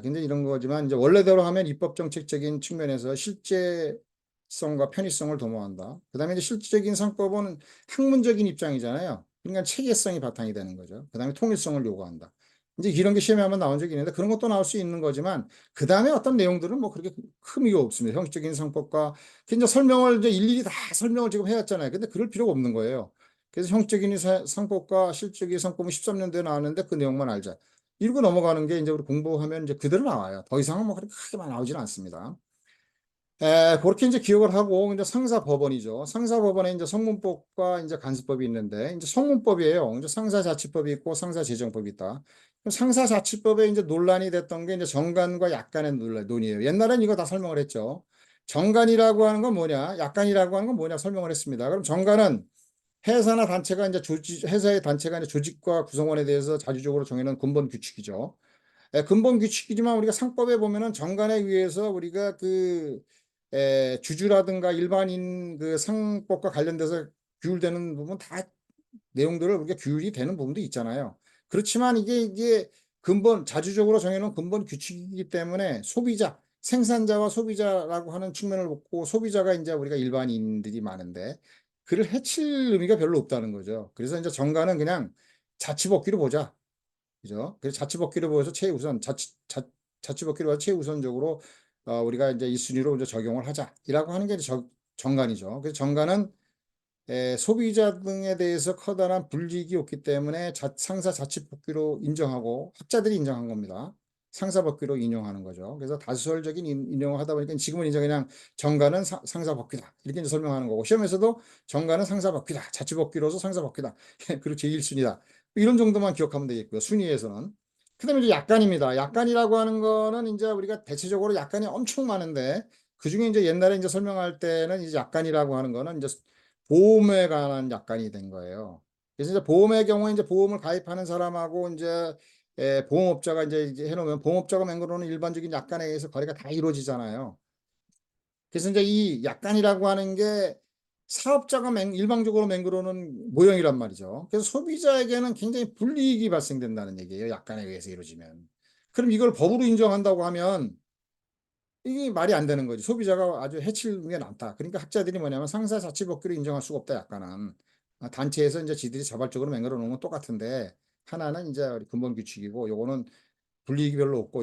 근데 이런 거지만 이제 원래대로 하면 입법 정책적인 측면에서 실제성과 편의성을 도모한다. 그다음에 이제 실질적인 상법은 학문적인 입장이잖아요. 그러니까 체계성이 바탕이 되는 거죠. 그다음에 통일성을 요구한다. 이제 이런 게 시험에 한번 나온 적이 있는데, 그런 것도 나올 수 있는 거지만, 그다음에 어떤 내용들은 뭐 그렇게 큰 의미가 없습니다. 형식적인 상법과 이제 설명을 이제 일일이 다 설명을 지금 해왔잖아요. 근데 그럴 필요가 없는 거예요. 그래서 형식적인 상법과 실질적인 상법은 13년도에 나왔는데 그 내용만 알자, 이러고 넘어가는 게 이제 우리 공부하면 이제 그대로 나와요. 더 이상은 뭐 그렇게 크게 나오지는 않습니다. 그렇게 이제 기억을 하고, 이제 상사법원이죠. 상사법원에 이제 성문법과 이제 간수법이 있는데, 이제 성문법이에요. 이제 상사자치법이 있고 상사재정법이 있다. 상사자치법에 이제 논란이 됐던 게 이제 정관과 약관의 논의예요. 옛날엔 이거 다 설명을 했죠. 정관이라고 하는 건 뭐냐, 약관이라고 하는 건 뭐냐 설명을 했습니다. 그럼 정관은 회사나 단체가 이제 회사의 단체가 이제 조직과 구성원에 대해서 자주적으로 정해놓은 근본 규칙이죠. 근본 규칙이지만 우리가 상법에 보면은 정관에 의해서 우리가 주주라든가 일반인 그 상법과 관련돼서 규율되는 부분 다 내용들을 우리가 규율이 되는 부분도 있잖아요. 그렇지만 이게 자주적으로 정해놓은 근본 규칙이기 때문에 생산자와 소비자라고 하는 측면을 놓고, 소비자가 이제 우리가 일반인들이 많은데 그를 해칠 의미가 별로 없다는 거죠. 그래서 이제 정가는 그냥 자치법규로 보자. 그죠? 그래서 자치법규로 보여서 자치법규로 봐서 최우선적으로 우리가 이제 이 순위로 이제 적용을 하자라고 하는 게 이제 정관이죠. 그래서 정관은 소비자 등에 대해서 커다란 불이익이 없기 때문에 상사 자치법규로 인정하고 학자들이 인정한 겁니다. 상사법규로 인용하는 거죠. 그래서 다수설적인 인용을 하다 보니까 지금은 이제 그냥 정가는 상사법규다, 이렇게 이제 설명하는 거고, 시험에서도 정가는 상사법규다, 자치법규로서 상사법규다, 그리고 제1순위다, 이런 정도만 기억하면 되겠고요. 순위에서는. 그다음에 이제 약관입니다. 약관이라고 하는 거는 이제 우리가 대체적으로 약관이 엄청 많은데, 그중에 이제 옛날에 이제 설명할 때는 이제 약관이라고 하는 거는 이제 보험에 관한 약관이 된 거예요. 그래서 이제 보험의 경우에 이제 보험을 가입하는 사람하고 이제 보험업자가 이제 해놓으면, 보험업자가 맹글어놓은 일반적인 약관에 의해서 거래가 다 이루어지잖아요. 그래서 이제 이 약관이라고 하는 게 사업자가 일방적으로 맹글어놓은 모형이란 말이죠. 그래서 소비자에게는 굉장히 불이익이 발생된다는 얘기예요. 약관에 의해서 이루어지면. 그럼 이걸 법으로 인정한다고 하면 이게 말이 안 되는 거지. 소비자가 아주 해칠 게 많다. 그러니까 학자들이 뭐냐면, 상사자치법규를 인정할 수가 없다, 약간은. 단체에서 이제 지들이 자발적으로 맹글어 놓은 건 똑같은데, 하나는 이제 우리 근본 규칙이고, 요거는 불이익이 별로 없고,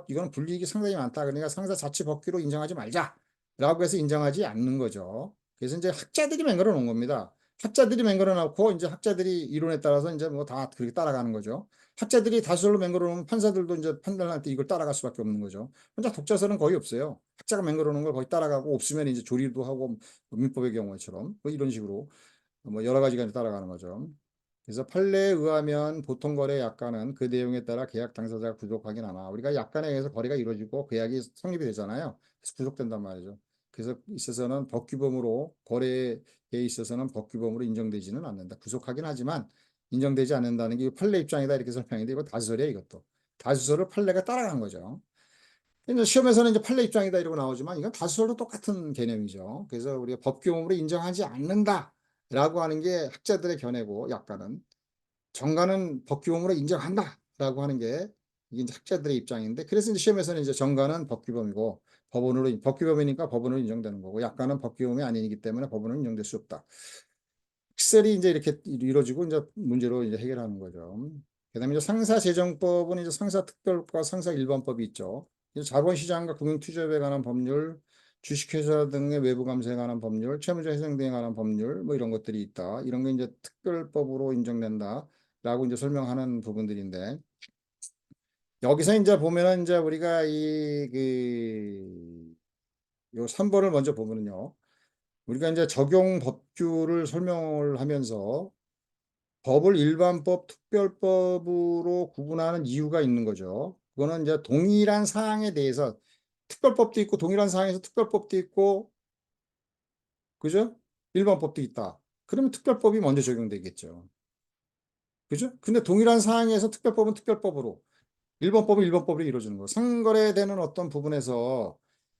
이거는 불이익이 상당히 많다. 그러니까 상사자치법규로 인정하지 말자라고 해서 인정하지 않는 거죠. 그래서 이제 학자들이 맹글어 놓은 겁니다. 학자들이 맹글어 놓고, 이제 학자들이 이론에 따라서 이제 뭐 다 그렇게 따라가는 거죠. 학자들이 다수설로 맹글어 놓으면 판사들도 이제 판단할 때 이걸 따라갈 수밖에 없는 거죠. 혼자 독자설은 거의 없어요. 학자가 맹글어 놓은 걸 거의 따라가고 없으면 이제 조리도 하고 민법의 경우처럼 뭐 이런 식으로 뭐 여러 가지가 이제 따라가는 거죠. 그래서 판례에 의하면 보통 거래 약관은 그 내용에 따라 계약 당사자가 구속하긴 하나 우리가 약관에 의해서 거래가 이루어지고 계약이 성립이 되잖아요. 그래서 구속된단 말이죠. 그래서 있어서는 법규범으로 거래에 있어서는 법규범으로 인정되지는 않는다. 구속하긴 하지만 인정되지 않는다는 게 판례 입장이다 이렇게 설명인데 이거 다수설이야 이것도. 다수설을 판례가 따라간 거죠. 이제 시험에서는 이제 판례 입장이다 이러고 나오지만 이건 다수설도 똑같은 개념이죠. 그래서 우리가 법규범으로 인정하지 않는다라고 하는 게 학자들의 견해고 약관은 정가는 법규범으로 인정한다라고 하는 게 이게 이제 학자들의 입장인데 그래서 이제 시험에서는 이제 정가는 법규범이고 법원으로 법규범이니까 법원으로 인정되는 거고 약관은 법규범이 아니기 때문에 법원으로 인정될 수 없다. 픽셀이 이제 이렇게 이루어지고 이제 문제로 이제 해결하는 거죠. 그다음에 이제 상사재정법은 이제 상사특별법과 상사일반법이 있죠. 자본시장과 금융투자에 관한 법률, 주식회사 등의 외부 감사에 관한 법률, 채무자 회생 등에 관한 법률, 뭐 이런 것들이 있다. 이런 게 이제 특별법으로 인정된다라고 이제 설명하는 부분들인데 여기서 이제 보면은 이제 우리가 요 3번을 먼저 보면은요. 우리가 이제 적용 법규를 설명을 하면서 법을 일반법, 특별법으로 구분하는 이유가 있는 거죠. 그거는 이제 동일한 사항에 대해서 특별법도 있고 동일한 사항에서 특별법도 있고 그죠? 일반법도 있다. 그러면 특별법이 먼저 적용되겠죠. 그죠? 근데 동일한 사항에서 특별법은 특별법으로 일반법은 일반법으로 이루어지는 거. 상거래되는 어떤 부분에서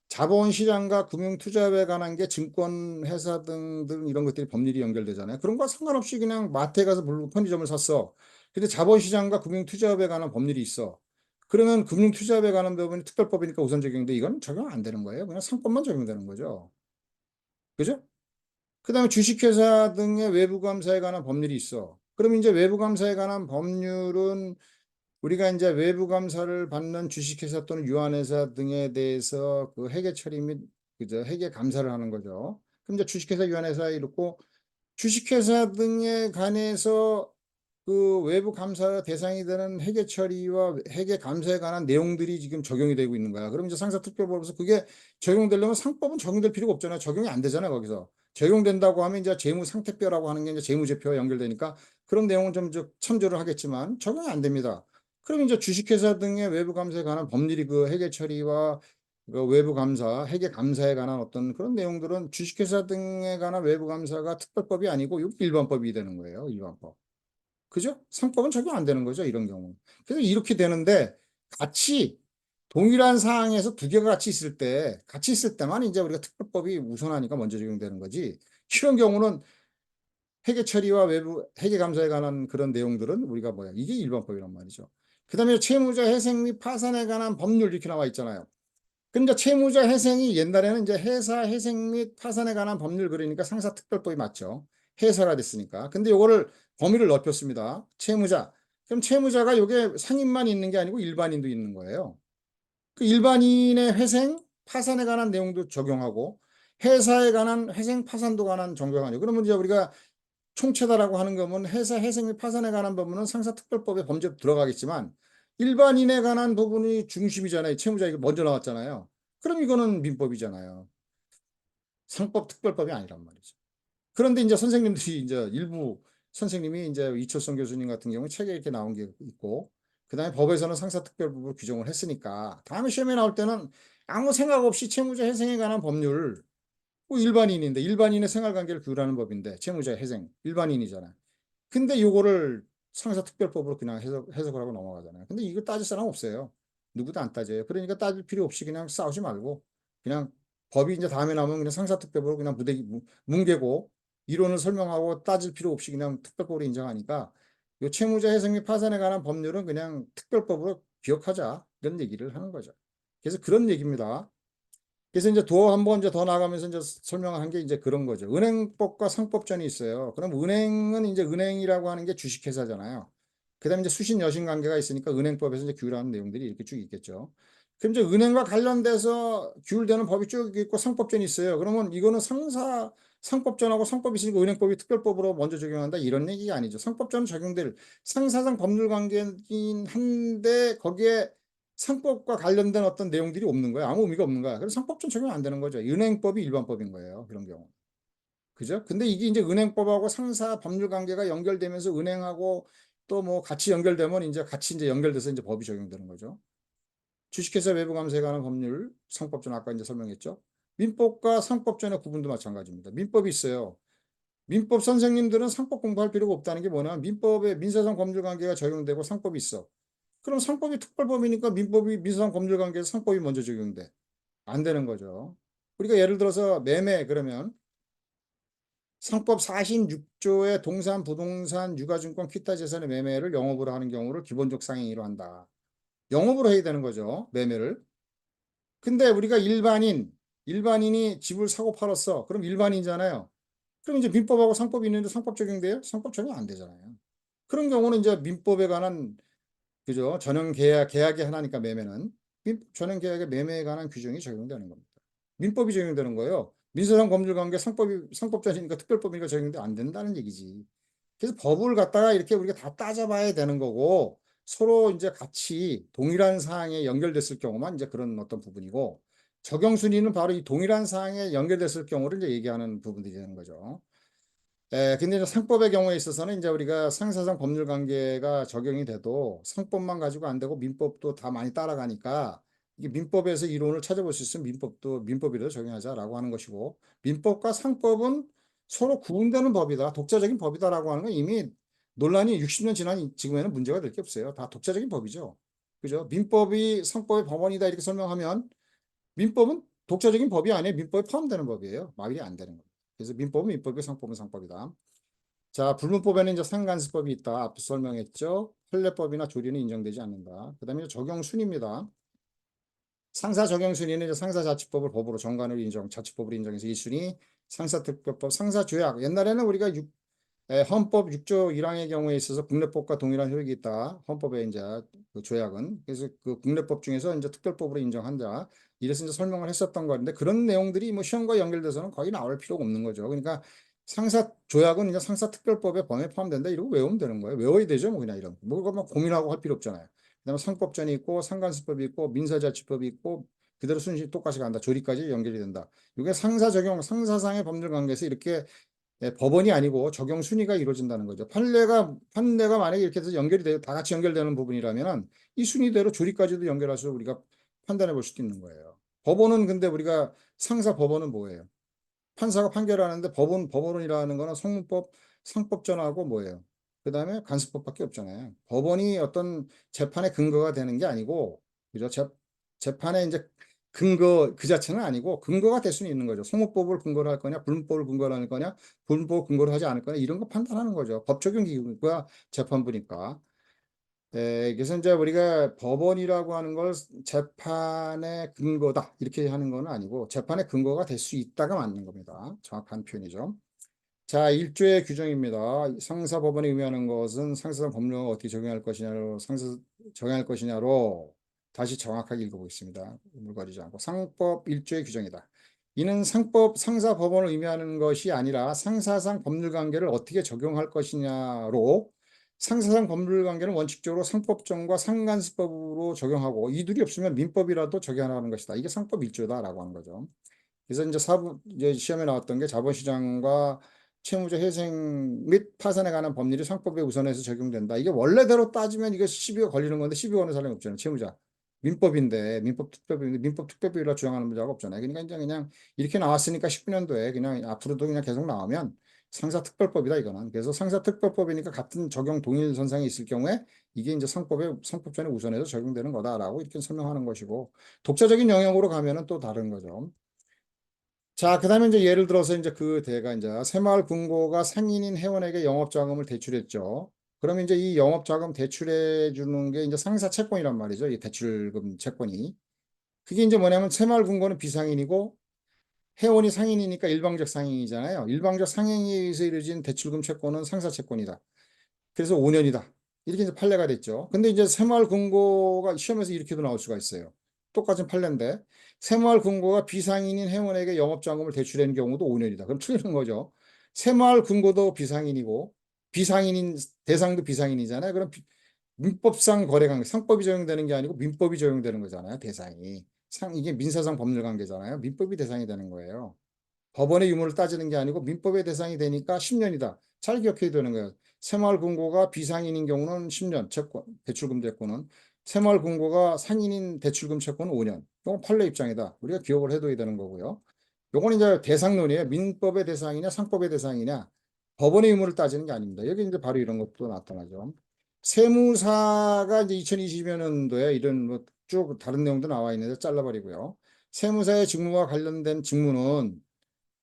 자본시장과 금융투자에 관한 게 증권회사 등 이런 것들이 법률이 연결되잖아요. 그런 거 상관없이 그냥 마트에 가서 편의점을 샀어. 근데 자본시장과 금융투자에 관한 법률이 있어. 그러면 금융투자에 관한 부분이 특별법이니까 우선 적용돼. 이건 적용 안 되는 거예요. 그냥 상법만 적용되는 거죠. 그죠? 그 다음에 주식회사 등의 외부감사에 관한 법률이 있어. 그럼 이제 외부감사에 관한 법률은 우리가 이제 외부 감사를 받는 주식회사 또는 유한회사 등에 대해서 그 회계 처리 및 그저 회계 감사를 하는 거죠. 그럼 이제 주식회사 유한회사에 이렇고 주식회사 등에 관해서 그 외부 감사 대상이 되는 회계 처리와 회계 감사에 관한 내용들이 지금 적용이 되고 있는 거야. 그럼 이제 상사특별법에서 그게 적용되려면 상법은 적용될 필요가 없잖아요. 적용이 안 되잖아요, 거기서. 적용된다고 하면 이제 재무상태표라고 하는 게 이제 재무제표와 연결되니까 그런 내용은 좀 참조를 하겠지만 적용이 안 됩니다. 그럼 이제 주식회사 등의 외부 감사에 관한 법률이 그 회계 처리와 그 외부 감사, 회계 감사에 관한 어떤 그런 내용들은 주식회사 등에 관한 외부 감사가 특별법이 아니고 일반법이 되는 거예요, 일반법. 그죠? 상법은 적용 안 되는 거죠, 이런 경우. 그래서 이렇게 되는데 같이 동일한 사항에서 두 개가 같이 있을 때만 이제 우리가 특별법이 우선하니까 먼저 적용되는 거지. 이런 경우는 회계 처리와 외부 회계 감사에 관한 그런 내용들은 우리가 뭐야? 이게 일반법이란 말이죠. 그다음에 채무자 회생 및 파산에 관한 법률 이렇게 나와 있잖아요. 근데 채무자 회생이 옛날에는 이제 회사 회생 및 파산에 관한 법률 그러니까 상사특별법이 맞죠. 회사가 됐으니까. 근데 요거를 범위를 넓혔습니다. 채무자. 그럼 채무자가 요게 상인만 있는 게 아니고 일반인도 있는 거예요. 그 일반인의 회생, 파산에 관한 내용도 적용하고 회사에 관한 회생, 파산도 관한 적용하죠. 그러면 이제 우리가 총체다라고 하는 거면 회사 회생 및 파산에 관한 부분은 상사특별법에 범죄로 들어가겠지만 일반인에 관한 부분이 중심이잖아요. 채무자 이거 먼저 나왔잖아요. 그럼 이거는 민법이잖아요. 상법 특별법이 아니란 말이죠. 그런데 이제 선생님들이 이제 일부 선생님이 이제 이철성 교수님 같은 경우 책에 이렇게 나온 게 있고 그다음에 법에서는 상사특별법으로 규정을 했으니까 다음에 시험에 나올 때는 아무 생각 없이 채무자 회생에 관한 법률 뭐 일반인인데 일반인의 생활관계를 규율하는 법인데 채무자 회생 일반인이잖아요. 근데 요거를 상사특별법으로 그냥 해석을 하고 넘어가잖아요. 근데 이거 따질 사람 없어요. 누구도 안 따져요. 그러니까 따질 필요 없이 그냥 싸우지 말고 그냥 법이 이제 다음에 나오면 그냥 상사특별법으로 그냥 뭉개고 이론을 설명하고 따질 필요 없이 그냥 특별법으로 인정하니까 요 채무자 회생 및 파산에 관한 법률은 그냥 특별법으로 기억하자 이런 얘기를 하는 거죠. 그래서 그런 얘기입니다. 그래서 이제 한번 이제 더 나가면서 이제 설명한 게 이제 그런 거죠. 은행법과 상법전이 있어요. 그럼 은행은 이제 은행이라고 하는 게 주식회사잖아요. 그다음에 이제 수신 여신 관계가 있으니까 은행법에서 이제 규율하는 내용들이 이렇게 쭉 있겠죠. 그럼 이제 은행과 관련돼서 규율되는 법이 쭉 있고 상법전이 있어요. 그러면 이거는 상사 상법전하고 상법이 있으니까 은행법이 특별법으로 먼저 적용한다 이런 얘기가 아니죠. 상법전은 적용될 상사상 법률 관계이긴 한데 거기에 상법과 관련된 어떤 내용들이 없는 거야. 아무 의미가 없는 거야. 그래서 상법전 적용 안 되는 거죠. 은행법이 일반법인 거예요. 그런 경우. 그죠? 근데 이게 이제 은행법하고 상사 법률 관계가 연결되면서 은행하고 또 뭐 같이 연결되면 이제 같이 이제 연결돼서 이제 법이 적용되는 거죠. 주식회사 외부 감사에 관한 법률, 상법전 아까 이제 설명했죠. 민법과 상법전의 구분도 마찬가지입니다. 민법이 있어요. 민법 선생님들은 상법 공부할 필요가 없다는 게 뭐냐? 민법에 민사상 법률 관계가 적용되고 상법이 있어. 그럼 상법이 특별법이니까 민법이 민사상 법률 관계에서 상법이 먼저 적용돼. 안 되는 거죠. 우리가 예를 들어서 매매 그러면 상법 46조의 동산, 부동산, 유가증권, 기타 재산의 매매를 영업으로 하는 경우를 기본적 상행위로 한다. 영업으로 해야 되는 거죠. 매매를. 근데 우리가 일반인이 집을 사고 팔았어. 그럼 일반인이잖아요. 그럼 이제 민법하고 상법이 있는데 상법 적용돼요? 상법 적용 안 되잖아요. 그런 경우는 이제 민법에 관한 그죠? 계약의 하나니까 매매는 전형 계약의 매매에 관한 규정이 적용되는 겁니다. 민법이 적용되는 거예요. 민사상 법률관계 상법자니까 특별법이니까 적용돼 안 된다는 얘기지. 그래서 법을 갖다가 이렇게 우리가 다 따져봐야 되는 거고 서로 이제 같이 동일한 사항에 연결됐을 경우만 이제 그런 어떤 부분이고 적용 순위는 바로 이 동일한 사항에 연결됐을 경우를 이제 얘기하는 부분들이 되는 거죠. 근데 이제 상법의 경우에 있어서는 이제 우리가 상사상 법률 관계가 적용이 돼도 상법만 가지고 안 되고 민법도 다 많이 따라가니까 이게 민법에서 이론을 찾아볼 수 있으면 민법이라도 적용하자라고 하는 것이고 민법과 상법은 서로 구분되는 법이다. 독자적인 법이다라고 하는 건 이미 논란이 60년 지난 지금에는 문제가 될 게 없어요. 다 독자적인 법이죠. 그죠? 민법이 상법의 법원이다 이렇게 설명하면 민법은 독자적인 법이 아니에요. 민법에 포함되는 법이에요. 말이 안 되는 거예요. 그래서 민법은 민법이고 상법은 상법이다. 자, 불문법에는 이제 상간수법이 있다. 앞서 설명했죠. 판례법이나 조리는 인정되지 않는다. 그 다음에 적용 순입니다. 상사 적용 순위는 이제 상사자치법을 법으로 정관으로 자치법으로 인정해서 1순위, 상사특별법, 상사조약. 옛날에는 우리가 헌법 6조 1항의 경우에 있어서 국내법과 동일한 효력이 있다. 헌법에 이제 그 조약은. 그래서 그 국내법 중에서 이제 특별법으로 인정한다. 이래서 이제 설명을 했었던 건데 그런 내용들이 뭐 시험과 연결돼서는 거의 나올 필요가 없는 거죠. 그러니까 상사 조약은 이제 상사특별법에 범위에 포함된다. 이러고 외우면 되는 거예요. 외워야 되죠. 뭐 그냥 이런. 뭐가 막 고민하고 할 필요 없잖아요. 그다음에 상법전이 있고 상간수법이 있고 민사자치법이 있고 그대로 순시 똑같이 간다. 조리까지 연결이 된다. 이게 상사 적용, 상사상의 법률 관계에서 이렇게 법원이 아니고 적용 순위가 이루어진다는 거죠. 판례가 만약에 이렇게 해서 연결이 돼요. 다 같이 연결되는 부분이라면은 이 순위대로 조리까지도 연결해서 우리가 판단해 볼 수도 있는 거예요. 법원은 근데 우리가 상사 법원은 뭐예요? 판사가 판결하는데 법원이라는 거는 성문법, 상법전하고 뭐예요? 그 다음에 간수법밖에 없잖아요. 법원이 어떤 재판의 근거가 되는 게 아니고, 그죠? 재판의 이제 근거 그 자체는 아니고 근거가 될 수는 있는 거죠. 소모법을 근거로 할 거냐, 불문법을 근거로 할 거냐, 불문법을 근거로 하지 않을 거냐 이런 거 판단하는 거죠. 법 적용 기구가 재판부니까. 그래서 이제 우리가 법원이라고 하는 걸 재판의 근거다 이렇게 하는 건 아니고 재판의 근거가 될 수 있다가 맞는 겁니다. 정확한 표현이죠. 자, 1조의 규정입니다. 상사법원이 의미하는 것은 상사상 법령을 어떻게 적용할 것이냐로 다시 정확하게 읽어보겠습니다. 물거리지 않고 상법 1조의 규정이다. 이는 상사법원을 의미하는 것이 아니라 상사상 법률관계를 어떻게 적용할 것이냐로 상사상 법률관계는 원칙적으로 상법정과 상간수법으로 적용하고 이 둘이 없으면 민법이라도 적용하는 것이다. 이게 상법 1조다라고 하는 거죠. 그래서 이제 시험에 나왔던 게 자본시장과 채무자 회생 및 파산에 관한 법률이 상법에 우선해서 적용된다. 이게 원래대로 따지면 이게 시비가 걸리는 건데 시비 거는 사람이 없잖아요. 채무자. 민법 특별법이라 주장하는 자가 없잖아요. 그러니까 이제 그냥 이렇게 나왔으니까 19년도에 그냥 앞으로도 그냥 계속 나오면 상사특별법이다 이거는. 그래서 상사특별법이니까 같은 적용 동일 선상에 있을 경우에 이게 이제 상법전에 우선해서 적용되는 거다라고 이렇게 설명하는 것이고 독자적인 영역으로 가면은 또 다른 거죠. 자, 그다음에 이제 예를 들어서 이제 그 대가 이제 새마을 금고가 상인인 회원에게 영업자금을 대출했죠. 그러면 이제 이 영업자금 대출해 주는 게 이제 상사 채권이란 말이죠. 이 대출금 채권이. 그게 이제 뭐냐면 새마을 금고는 비상인이고 회원이 상인이니까 일방적 상인이잖아요. 일방적 상인에 의해서 이루어진 대출금 채권은 상사 채권이다. 그래서 5년이다. 이렇게 이제 판례가 됐죠. 근데 이제 새마을 금고가 시험에서 이렇게도 나올 수가 있어요. 똑같은 판례인데 새마을 금고가 비상인인 회원에게 영업자금을 대출한 경우도 5년이다. 그럼 틀리는 거죠. 새마을 금고도 비상인이고 비상인인 대상도 비상인이잖아요. 그럼 민법상 거래관계, 상법이 적용되는 게 아니고 민법이 적용되는 거잖아요. 대상이. 이게 민사상 법률관계잖아요. 민법이 대상이 되는 거예요. 법원의 유무를 따지는 게 아니고 민법의 대상이 되니까 10년이다. 잘 기억해야 되는 거예요. 새마을금고가 비상인인 경우는 10년, 채권, 대출금 채권은. 새마을금고가 상인인 대출금 채권은 5년. 이건 판례 입장이다. 우리가 기억을 해둬야 되는 거고요. 요건 이제 대상론이에요. 민법의 대상이냐, 상법의 대상이냐. 법원의 유무를 따지는 게 아닙니다. 여기 이제 바로 이런 것도 나타나죠. 세무사가 이제 2020년도에 이런 뭐 쭉 다른 내용도 나와 있는데 잘라버리고요. 세무사의 직무와 관련된 직무는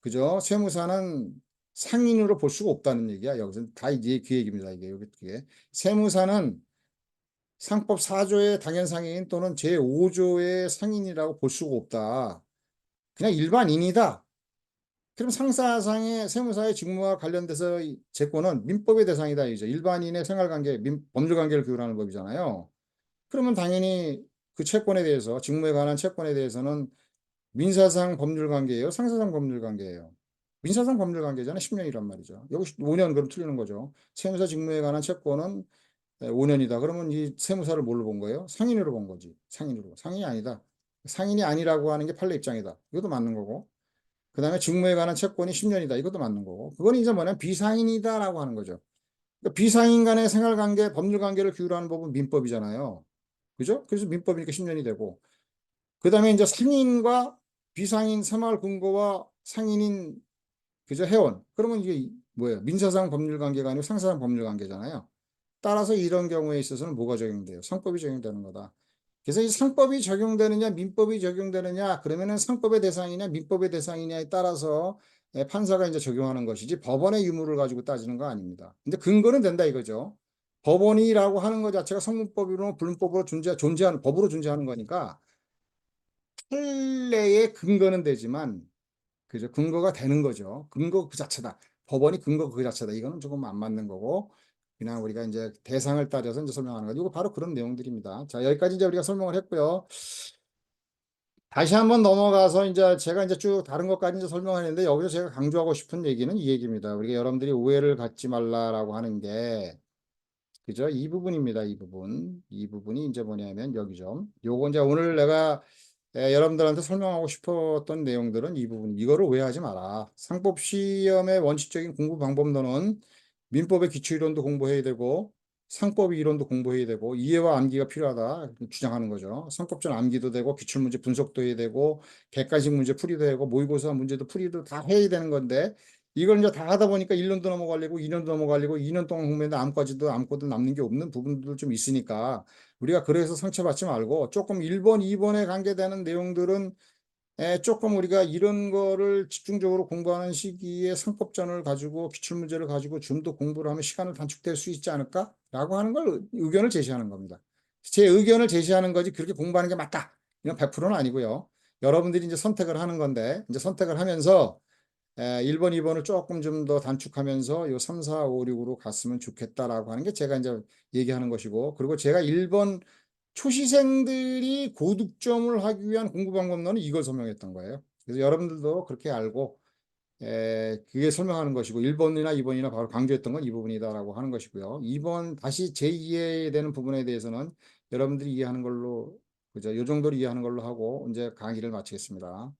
그죠? 세무사는 상인으로 볼 수가 없다는 얘기야. 여기서 다 이제 그 얘기입니다. 이게 여기 그게 세무사는 상법 4조의 당연상인 또는 제5조의 상인이라고 볼 수가 없다. 그냥 일반인이다. 그럼 상사상의 세무사의 직무와 관련돼서 제권은 민법의 대상이다. 이제 일반인의 생활관계, 법률관계를 규율하는 법이잖아요. 그러면 당연히 그 채권에 대해서 직무에 관한 채권에 대해서는 민사상 법률관계예요? 상사상 법률관계예요? 민사상 법률관계잖아요. 10년이란 말이죠. 여기 5년 그럼 틀리는 거죠. 세무사 직무에 관한 채권은 5년이다. 그러면 이 세무사를 뭘로 본 거예요? 상인으로 본 거지. 상인으로. 상인이 아니다. 상인이 아니라고 하는 게 판례 입장이다. 이것도 맞는 거고. 그 다음에 직무에 관한 채권이 10년이다. 이것도 맞는 거고. 그건 이제 뭐냐면 비상인이다라고 하는 거죠. 그러니까 비상인 간의 생활관계, 법률관계를 규율하는 법은 민법이잖아요. 그죠? 그래서 민법이니까 10년이 되고. 그 다음에 이제 상인과 비상인 새마을 금고와 상인인 그저 회원. 그러면 이게 뭐예요? 민사상 법률관계가 아니고 상사상 법률관계잖아요. 따라서 이런 경우에 있어서는 뭐가 적용돼요? 상법이 적용되는 거다. 그래서 이 상법이 적용되느냐, 민법이 적용되느냐, 그러면은 상법의 대상이냐, 민법의 대상이냐에 따라서 판사가 이제 적용하는 것이지 법원의 유무를 가지고 따지는 거 아닙니다. 근데 근거는 된다 이거죠. 법원이라고 하는 것 자체가 성문법으로 불문법으로 존재하는 법으로 존재하는 거니까 판례의 근거는 되지만 그죠? 근거가 되는 거죠. 근거 그 자체다. 법원이 근거 그 자체다. 이거는 조금 안 맞는 거고 그냥 우리가 이제 대상을 따져서 이제 설명하는 거죠. 이거 바로 그런 내용들입니다. 자, 여기까지 이제 우리가 설명을 했고요. 다시 한번 넘어가서 이제 제가 이제 쭉 다른 것까지 이제 설명하는데 여기서 제가 강조하고 싶은 얘기는 이 얘기입니다. 우리가 여러분들이 오해를 갖지 말라라고 하는 게 그죠? 이 부분입니다. 이 부분. 이 부분이 이제 뭐냐면 여기죠. 요거 이제 오늘 내가 여러분들한테 설명하고 싶었던 내용들은 이 부분, 이거를 오해하지 마라. 상법 시험의 원칙적인 공부 방법론은 민법의 기초이론도 공부해야 되고, 상법 이론도 공부해야 되고, 이해와 암기가 필요하다 주장하는 거죠. 상법전 암기도 되고, 기출문제 분석도 해야 되고, 객관식 문제 풀이도 되고, 모의고사 문제도 풀이도 다 해야 되는 건데, 이걸 이제 다 하다 보니까 1년도 넘어가려고, 2년도 넘어가려고, 2년 동안 공부했는데 암까지도 암고도 남는 게 없는 부분도 좀 있으니까, 우리가 그래서 상처받지 말고 조금 1번, 2번에 관계되는 내용들은 조금 우리가 이런 거를 집중적으로 공부하는 시기에 상법전을 가지고 기출문제를 가지고 좀 더 공부를 하면 시간을 단축될 수 있지 않을까라고 하는 걸 의견을 제시하는 겁니다. 제 의견을 제시하는 거지 그렇게 공부하는 게 맞다. 이건 100%는 아니고요. 여러분들이 이제 선택을 하는 건데 이제 선택을 하면서 1번, 2번을 조금 좀 더 단축하면서 요 3, 4, 5, 6으로 갔으면 좋겠다라고 하는 게 제가 이제 얘기하는 것이고, 그리고 제가 1번 초시생들이 고득점을 하기 위한 공부 방법론은 이걸 설명했던 거예요. 그래서 여러분들도 그렇게 알고, 그게 설명하는 것이고, 1번이나 2번이나 바로 강조했던 건 이 부분이다라고 하는 것이고요. 2번 다시 제2해되는 부분에 대해서는 여러분들이 이해하는 걸로, 그죠? 요 정도로 이해하는 걸로 하고, 이제 강의를 마치겠습니다.